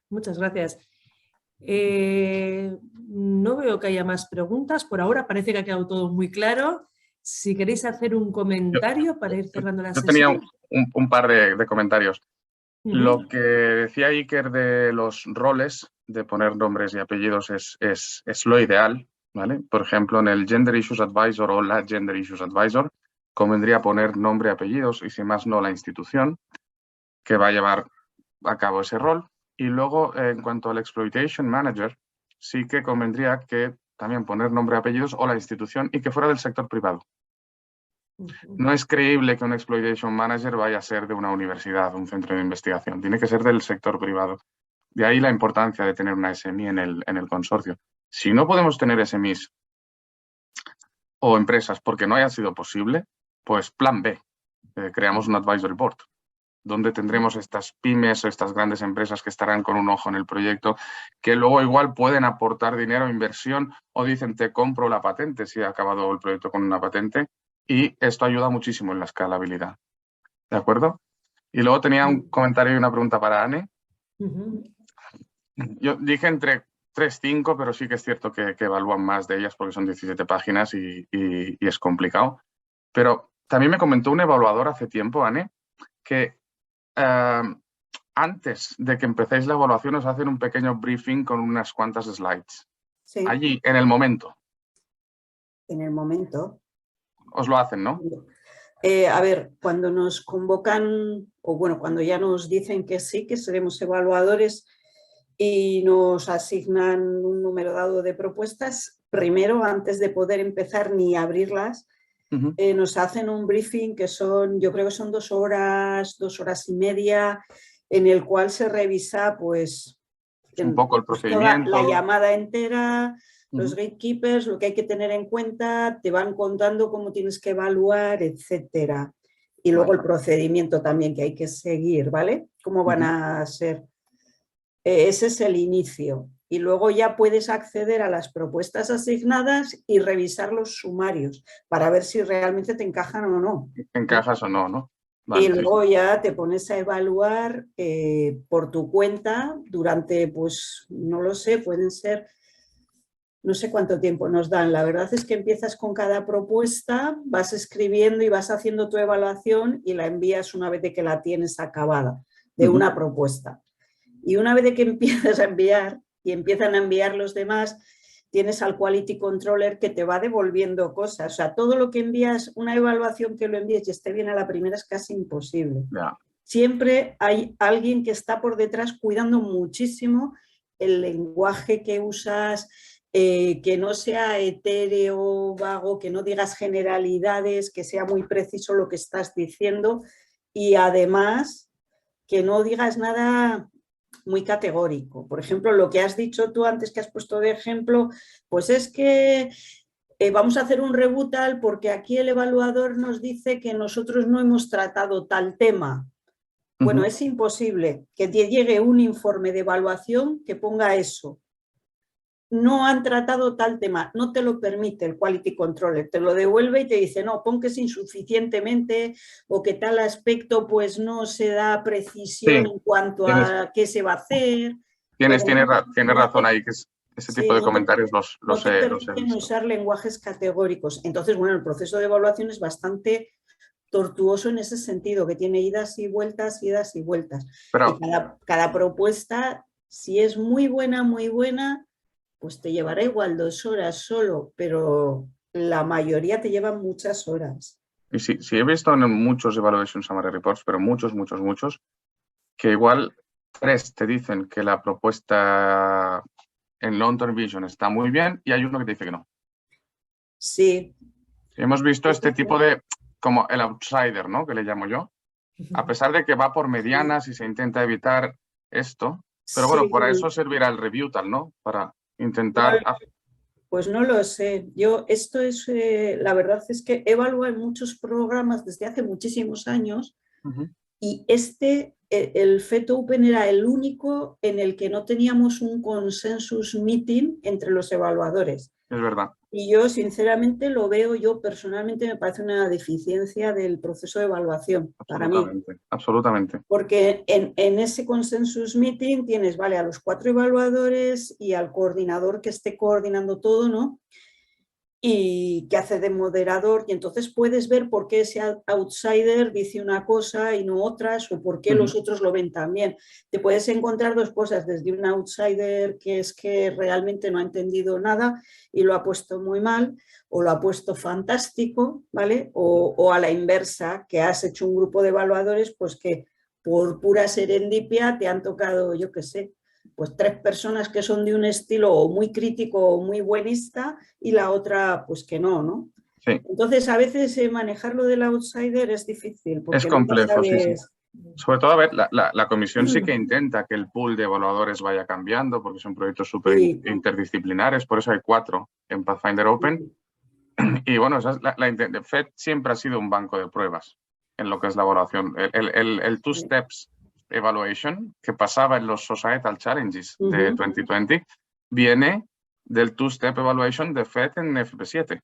Muchas gracias. No veo que haya más preguntas. Por ahora parece que ha quedado todo muy claro. Si queréis hacer un comentario para ir cerrando la sesión. Yo tenía un par de comentarios. Lo que decía Iker de los roles, de poner nombres y apellidos, es lo ideal, ¿vale? Por ejemplo, en el Gender Issues Advisor o la Gender Issues Advisor, convendría poner nombre y apellidos y, si más no, la institución que va a llevar a cabo ese rol. Y luego, en cuanto al Exploitation Manager, sí que convendría que también poner nombre y apellidos o la institución y que fuera del sector privado. No es creíble que un Exploitation Manager vaya a ser de una universidad, un centro de investigación. Tiene que ser del sector privado. De ahí la importancia de tener una SMI en el consorcio. Si no podemos tener SMIs o empresas porque no haya sido posible, pues plan B, creamos un Advisory Board, donde tendremos estas pymes o estas grandes empresas que estarán con un ojo en el proyecto, que luego igual pueden aportar dinero, inversión, o dicen te compro la patente si ha acabado el proyecto con una patente, y esto ayuda muchísimo en la escalabilidad. ¿De acuerdo? Y luego tenía un comentario y una pregunta para Anne. Yo dije entre 3 y 5, pero sí que es cierto que evalúan más de ellas porque son 17 páginas y es complicado. Pero también me comentó un evaluador hace tiempo, Anne, que antes de que empecéis la evaluación os hacen un pequeño briefing con unas cuantas slides. Sí. Allí, en el momento. En el momento. Os lo hacen, ¿no? A ver, cuando nos convocan, o bueno, cuando ya nos dicen que sí, que seremos evaluadores y nos asignan un número dado de propuestas, primero, antes de poder empezar ni abrirlas, nos hacen un briefing que son, yo creo que son 2 horas, 2 horas y media, en el cual se revisa pues un poco el procedimiento, toda la llamada entera, los gatekeepers, lo que hay que tener en cuenta, te van contando cómo tienes que evaluar, etcétera. Y luego el procedimiento también que hay que seguir, ¿vale? Cómo van a ser. Ese es el inicio. Y luego ya puedes acceder a las propuestas asignadas y revisar los sumarios para ver si realmente te encajan o no. Encajas o no, ¿no? Vale, y luego ya te pones a evaluar por tu cuenta durante, pues, no lo sé, pueden ser, no sé cuánto tiempo nos dan. La verdad es que empiezas con cada propuesta, vas escribiendo y vas haciendo tu evaluación y la envías una vez de que la tienes acabada, de una propuesta. Y una vez de que empiezas a enviar y empiezan a enviar los demás, tienes al Quality Controller que te va devolviendo cosas. O sea, todo lo que envías, una evaluación que lo envíes y esté bien a la primera es casi imposible. Yeah. Siempre hay alguien que está por detrás cuidando muchísimo el lenguaje que usas, que no sea etéreo, vago, que no digas generalidades, que sea muy preciso lo que estás diciendo y además que no digas nada muy categórico. Por ejemplo, lo que has dicho tú antes que has puesto de ejemplo, pues es que vamos a hacer un rebuttal porque aquí el evaluador nos dice que nosotros no hemos tratado tal tema. Bueno, es imposible que te llegue un informe de evaluación que ponga eso. No han tratado tal tema, no te lo permite el Quality Controller, te lo devuelve y te dice, no, pon que es insuficientemente o que tal aspecto pues no se da precisión en cuanto a qué se va a hacer. Tienes razón ahí, que ese tipo de comentarios los he visto. Usar lenguajes categóricos. Entonces, bueno, el proceso de evaluación es bastante tortuoso en ese sentido, que tiene idas y vueltas, idas y vueltas. Pero, y cada propuesta, si es muy buena, pues te llevará igual 2 horas solo, pero la mayoría te llevan muchas horas. Y sí, he visto en muchos Evaluation Summary Reports, pero muchos, que igual 3 te dicen que la propuesta en Long Term Vision está muy bien y hay uno que te dice que no. Sí. Hemos visto este tipo de, como el outsider, ¿no? Que le llamo yo. A pesar de que va por medianas y se intenta evitar esto, pero bueno, para eso servirá el rebuttal, ¿no? Para intentar... Pues no lo sé. Yo, esto es, la verdad es que he evaluado en muchos programas desde hace muchísimos años y el FET Open era el único en el que no teníamos un consensus meeting entre los evaluadores. Es verdad. Y yo, sinceramente, lo veo, yo personalmente me parece una deficiencia del proceso de evaluación para mí. Absolutamente. Porque en ese consensus meeting tienes, vale, a los 4 evaluadores y al coordinador que esté coordinando todo, ¿no? y que hace de moderador, y entonces puedes ver por qué ese outsider dice una cosa y no otras, o por qué los otros lo ven también. Te puedes encontrar dos cosas, desde un outsider que es que realmente no ha entendido nada y lo ha puesto muy mal, o lo ha puesto fantástico, ¿vale? O a la inversa, que has hecho un grupo de evaluadores pues que por pura serendipia te han tocado, yo qué sé, pues 3 personas que son de un estilo o muy crítico o muy buenista y la otra pues que no, ¿no? Sí. Entonces a veces manejar lo del outsider es difícil. Porque es complejo, nunca sabes... sí. Sobre todo, a ver, la comisión sí que intenta que el pool de evaluadores vaya cambiando porque son proyectos súper interdisciplinares, por eso hay 4 en Pathfinder Open. Y bueno, esa es FED siempre ha sido un banco de pruebas en lo que es la evaluación. El Two Steps Evaluation que pasaba en los Societal Challenges de 2020 viene del Two Step Evaluation de FED en FP7,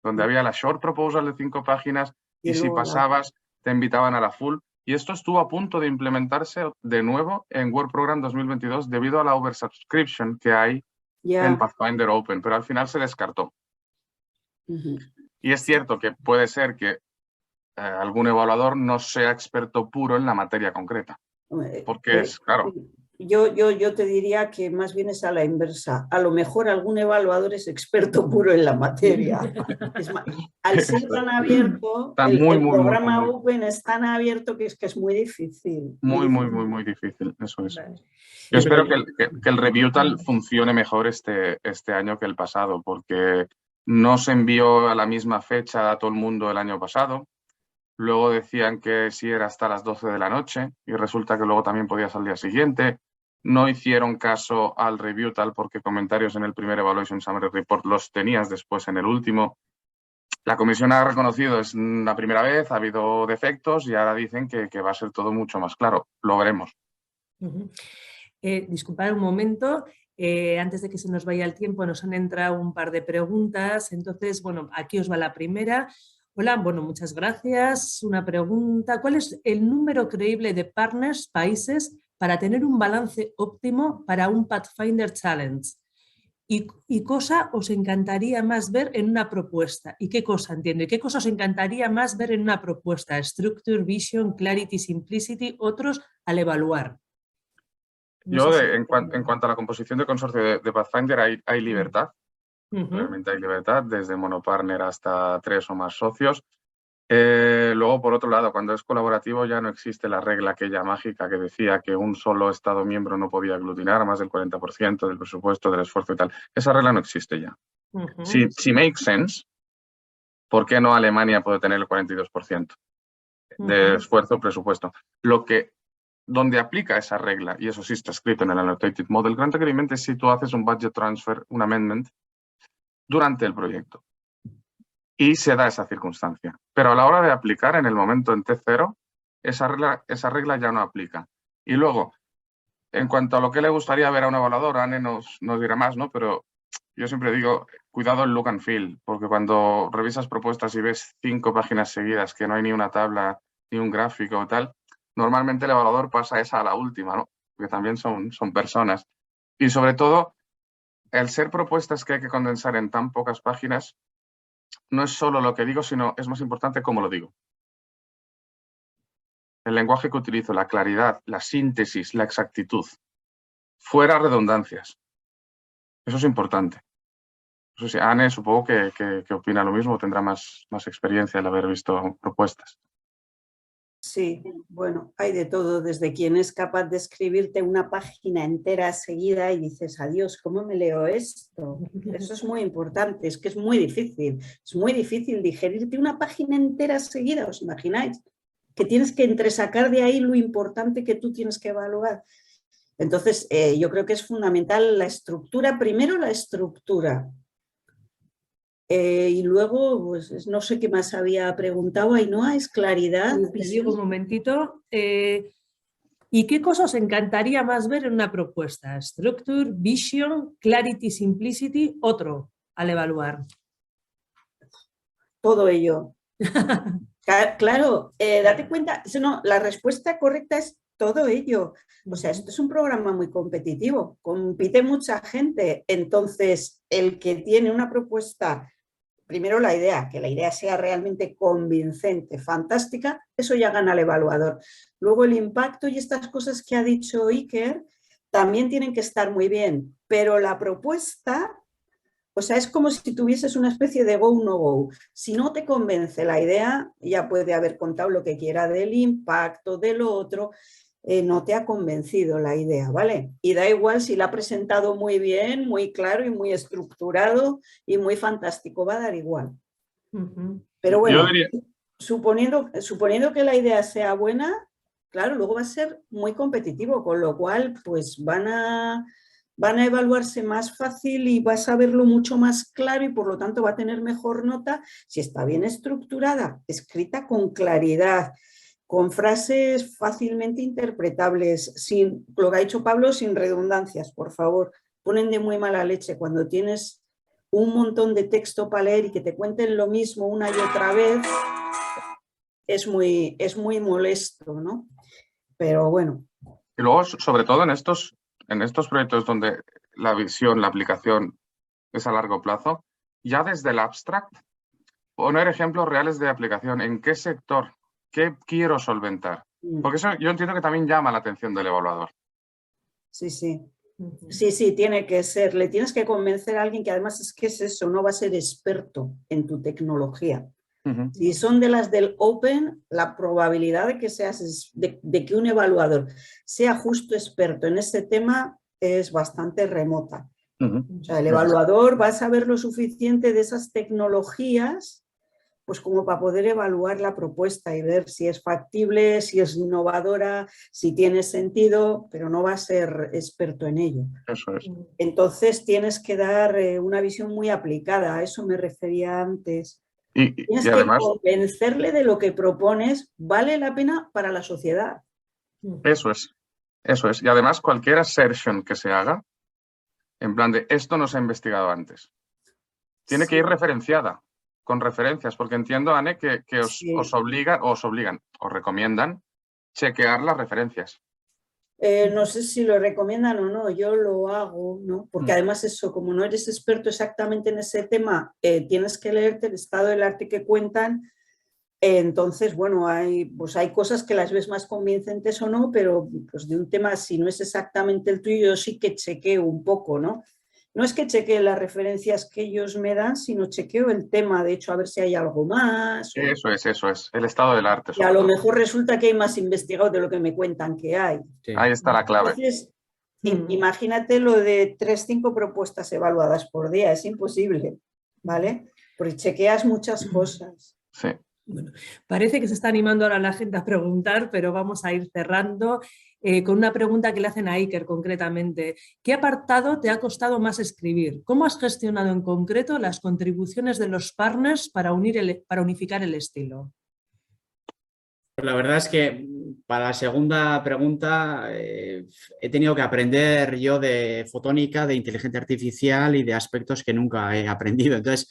donde había la Short Proposal de 5 páginas y si pasabas te invitaban a la Full. Y esto estuvo a punto de implementarse de nuevo en World Program 2022 debido a la oversubscription que hay en Pathfinder Open, pero al final se descartó. Y es cierto que puede ser que algún evaluador no sea experto puro en la materia concreta, porque es, claro... Yo te diría que más bien es a la inversa. A lo mejor algún evaluador es experto puro en la materia. Es más, al ser tan abierto, el programa Open es tan abierto que es muy difícil. Muy difícil, eso es. Yo espero que el Reviewtal funcione mejor este año que el pasado, porque no se envió a la misma fecha a todo el mundo el año pasado. Luego decían que sí era hasta las 12 de la noche y resulta que luego también podías al día siguiente. No hicieron caso al Reviewtal porque comentarios en el primer Evaluation Summary Report los tenías después en el último. La comisión ha reconocido es la primera vez, ha habido defectos y ahora dicen que va a ser todo mucho más claro. Lo veremos. Disculpad un momento. Antes de que se nos vaya el tiempo, nos han entrado un par de preguntas. Entonces, bueno, aquí os va la primera. Hola, bueno, muchas gracias. Una pregunta. ¿Cuál es el número creíble de partners, países, para tener un balance óptimo para un Pathfinder Challenge? ¿Y cosa os encantaría más ver en una propuesta? ¿Y qué cosa, entiendo? ¿Y qué cosa os encantaría más ver en una propuesta? Structure, Vision, Clarity, Simplicity, otros al evaluar. No sé en cuanto a la composición de consorcio de Pathfinder hay libertad. Realmente hay libertad, desde monopartner hasta 3 o más socios. Luego, por otro lado, cuando es colaborativo ya no existe la regla aquella mágica que decía que un solo Estado miembro no podía aglutinar más del 40% del presupuesto, del esfuerzo y tal. Esa regla no existe ya. Si makes sense, ¿por qué no Alemania puede tener el 42% de esfuerzo presupuesto? Donde aplica esa regla, y eso sí está escrito en el Annotated Model Grant Agreement, es si tú haces un budget transfer, un amendment, durante el proyecto. Y se da esa circunstancia. Pero a la hora de aplicar en el momento en T0, esa regla ya no aplica. Y luego, en cuanto a lo que le gustaría ver a un evaluador, Anne nos dirá más, ¿no? Pero yo siempre digo, cuidado el look and feel, porque cuando revisas propuestas y ves 5 páginas seguidas que no hay ni una tabla, ni un gráfico o tal, normalmente el evaluador pasa esa a la última, ¿no? Porque también son personas. Y sobre todo, el ser propuestas que hay que condensar en tan pocas páginas, no es solo lo que digo, sino es más importante cómo lo digo. El lenguaje que utilizo, la claridad, la síntesis, la exactitud. Fuera redundancias. Eso es importante. Eso sí, Anne supongo que opina lo mismo, tendrá más experiencia al haber visto propuestas. Sí, bueno, hay de todo, desde quien es capaz de escribirte una página entera seguida y dices, adiós, ¿cómo me leo esto? Eso es muy importante, es que es muy difícil digerirte una página entera seguida, ¿os imagináis? Que tienes que entresacar de ahí lo importante que tú tienes que evaluar. Entonces, yo creo que es fundamental la estructura, primero la estructura. Y luego, pues no sé qué más había preguntado, Ainhoa, es claridad. Te digo un momentito. ¿Y qué cosas os encantaría más ver en una propuesta? Structure, Vision, Clarity, Simplicity, otro al evaluar. Todo ello. Claro, date cuenta, la respuesta correcta es todo ello. O sea, esto es un programa muy competitivo, compite mucha gente, entonces el que tiene una propuesta primero la idea, que la idea sea realmente convincente, fantástica, eso ya gana el evaluador. Luego el impacto y estas cosas que ha dicho Iker también tienen que estar muy bien, pero la propuesta, o sea, es como si tuvieses una especie de go, no go. Si no te convence la idea, ya puede haber contado lo que quiera del impacto, de lo otro, no te ha convencido la idea, ¿vale? Y da igual si la ha presentado muy bien, muy claro y muy estructurado y muy fantástico, va a dar igual. Pero bueno, suponiendo que la idea sea buena, claro, luego va a ser muy competitivo, con lo cual pues van a evaluarse más fácil y vas a verlo mucho más claro y por lo tanto va a tener mejor nota si está bien estructurada, escrita con claridad, con frases fácilmente interpretables, sin, lo que ha dicho Pablo, sin redundancias, por favor. Ponen de muy mala leche cuando tienes un montón de texto para leer y que te cuenten lo mismo una y otra vez, es muy molesto, ¿no? Pero bueno. Y luego, sobre todo en estos proyectos donde la visión, la aplicación es a largo plazo, ya desde el abstract, poner ejemplos reales de aplicación, en qué sector, qué quiero solventar. Porque eso yo entiendo que también llama la atención del evaluador. Sí, sí. Sí, tiene que ser. Le tienes que convencer a alguien que además es que es eso, no va a ser experto en tu tecnología. Si son de las del Open, la probabilidad de que de que un evaluador sea justo experto en ese tema es bastante remota. O sea, el evaluador va a saber lo suficiente de esas tecnologías pues como para poder evaluar la propuesta y ver si es factible, si es innovadora, si tiene sentido, pero no va a ser experto en ello. Eso es. Entonces tienes que dar una visión muy aplicada, a eso me refería antes. Tienes que además, convencerle de lo que propones, vale la pena para la sociedad. Eso es. Y además cualquier assertion que se haga, en plan de esto no se ha investigado antes, tiene que ir referenciada, con referencias, porque entiendo, Anne, que os recomiendan chequear las referencias. No sé si lo recomiendan o no, yo lo hago, ¿no? Porque además eso, como no eres experto exactamente en ese tema, tienes que leerte el estado del arte que cuentan, entonces, bueno, hay cosas que las ves más convincentes o no, pero pues de un tema, si no es exactamente el tuyo, yo sí que chequeo un poco, ¿no? No es que chequee las referencias que ellos me dan, sino chequeo el tema, de hecho, a ver si hay algo más. Eso es, el estado del arte. Y a lo mejor resulta que hay más investigados de lo que me cuentan que hay. Sí. Ahí está la clave. Entonces, imagínate lo de 3-5 propuestas evaluadas por día, es imposible, ¿vale? Porque chequeas muchas cosas. Sí. Bueno, parece que se está animando ahora la gente a preguntar, pero vamos a ir cerrando con una pregunta que le hacen a Iker concretamente. ¿Qué apartado te ha costado más escribir? ¿Cómo has gestionado en concreto las contribuciones de los partners para unificar el estilo? La verdad es que para la segunda pregunta he tenido que aprender yo de fotónica, de inteligencia artificial y de aspectos que nunca he aprendido. Entonces,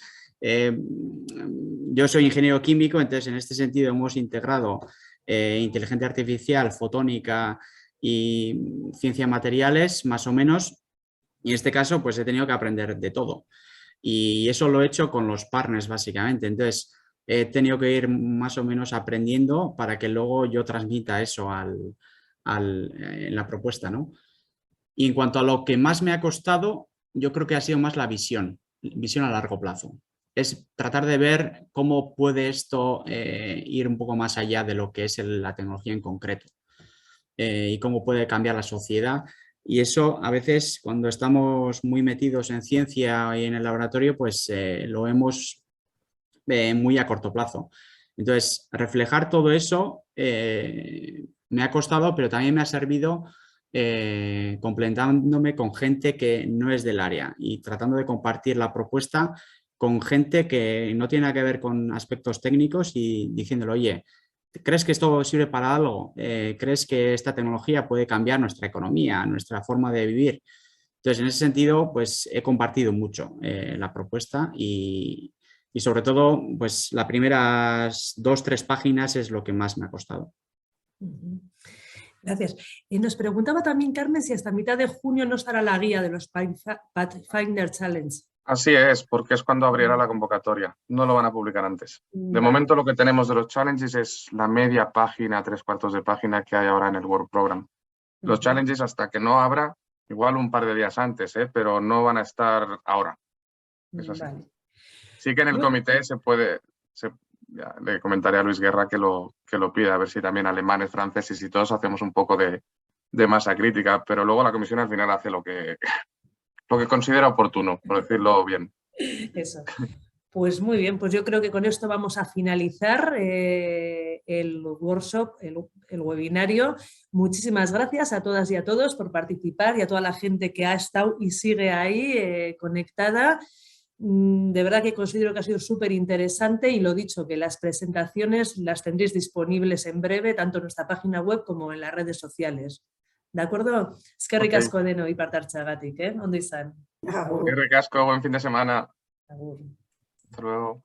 yo soy ingeniero químico, entonces en este sentido hemos integrado inteligencia artificial, fotónica y ciencia de materiales, más o menos, y en este caso pues he tenido que aprender de todo. Y eso lo he hecho con los partners básicamente, entonces he tenido que ir más o menos aprendiendo para que luego yo transmita eso en la propuesta, ¿no? Y en cuanto a lo que más me ha costado, yo creo que ha sido más la visión a largo plazo. Es tratar de ver cómo puede esto ir un poco más allá de lo que es la tecnología en concreto y cómo puede cambiar la sociedad. Y eso a veces cuando estamos muy metidos en ciencia y en el laboratorio, pues lo vemos muy a corto plazo. Entonces, reflejar todo eso me ha costado, pero también me ha servido complementándome con gente que no es del área y tratando de compartir la propuesta con gente que no tiene nada que ver con aspectos técnicos y diciéndole, oye, ¿crees que esto sirve para algo? ¿Crees que esta tecnología puede cambiar nuestra economía, nuestra forma de vivir? Entonces, en ese sentido, pues he compartido mucho la propuesta y sobre todo, pues las primeras 2-3 páginas es lo que más me ha costado. Gracias. Nos preguntaba también Carmen si hasta mitad de junio no estará la guía de los Pathfinder Challenge. Así es, porque es cuando abrirá la convocatoria. No lo van a publicar antes. De momento lo que tenemos de los challenges es la media página, 3/4 de página que hay ahora en el Work Program. Los challenges hasta que no abra, igual un par de días antes, pero no van a estar ahora. Es así. Vale. Sí que en el comité ya le comentaré a Luis Guerra que lo pida, a ver si también alemanes, franceses y todos hacemos un poco de masa crítica, pero luego la comisión al final hace lo que considera oportuno, por decirlo bien. Eso. Pues muy bien, pues yo creo que con esto vamos a finalizar el workshop, el webinario. Muchísimas gracias a todas y a todos por participar y a toda la gente que ha estado y sigue ahí conectada. De verdad que considero que ha sido súper interesante y lo dicho, que las presentaciones las tendréis disponibles en breve, tanto en nuestra página web como en las redes sociales. ¿De acuerdo? Eskerrik asko denoi parte hartzeagatik, ondo izan. Eskerrik asko, buen fin de semana. Agur. Hasta luego.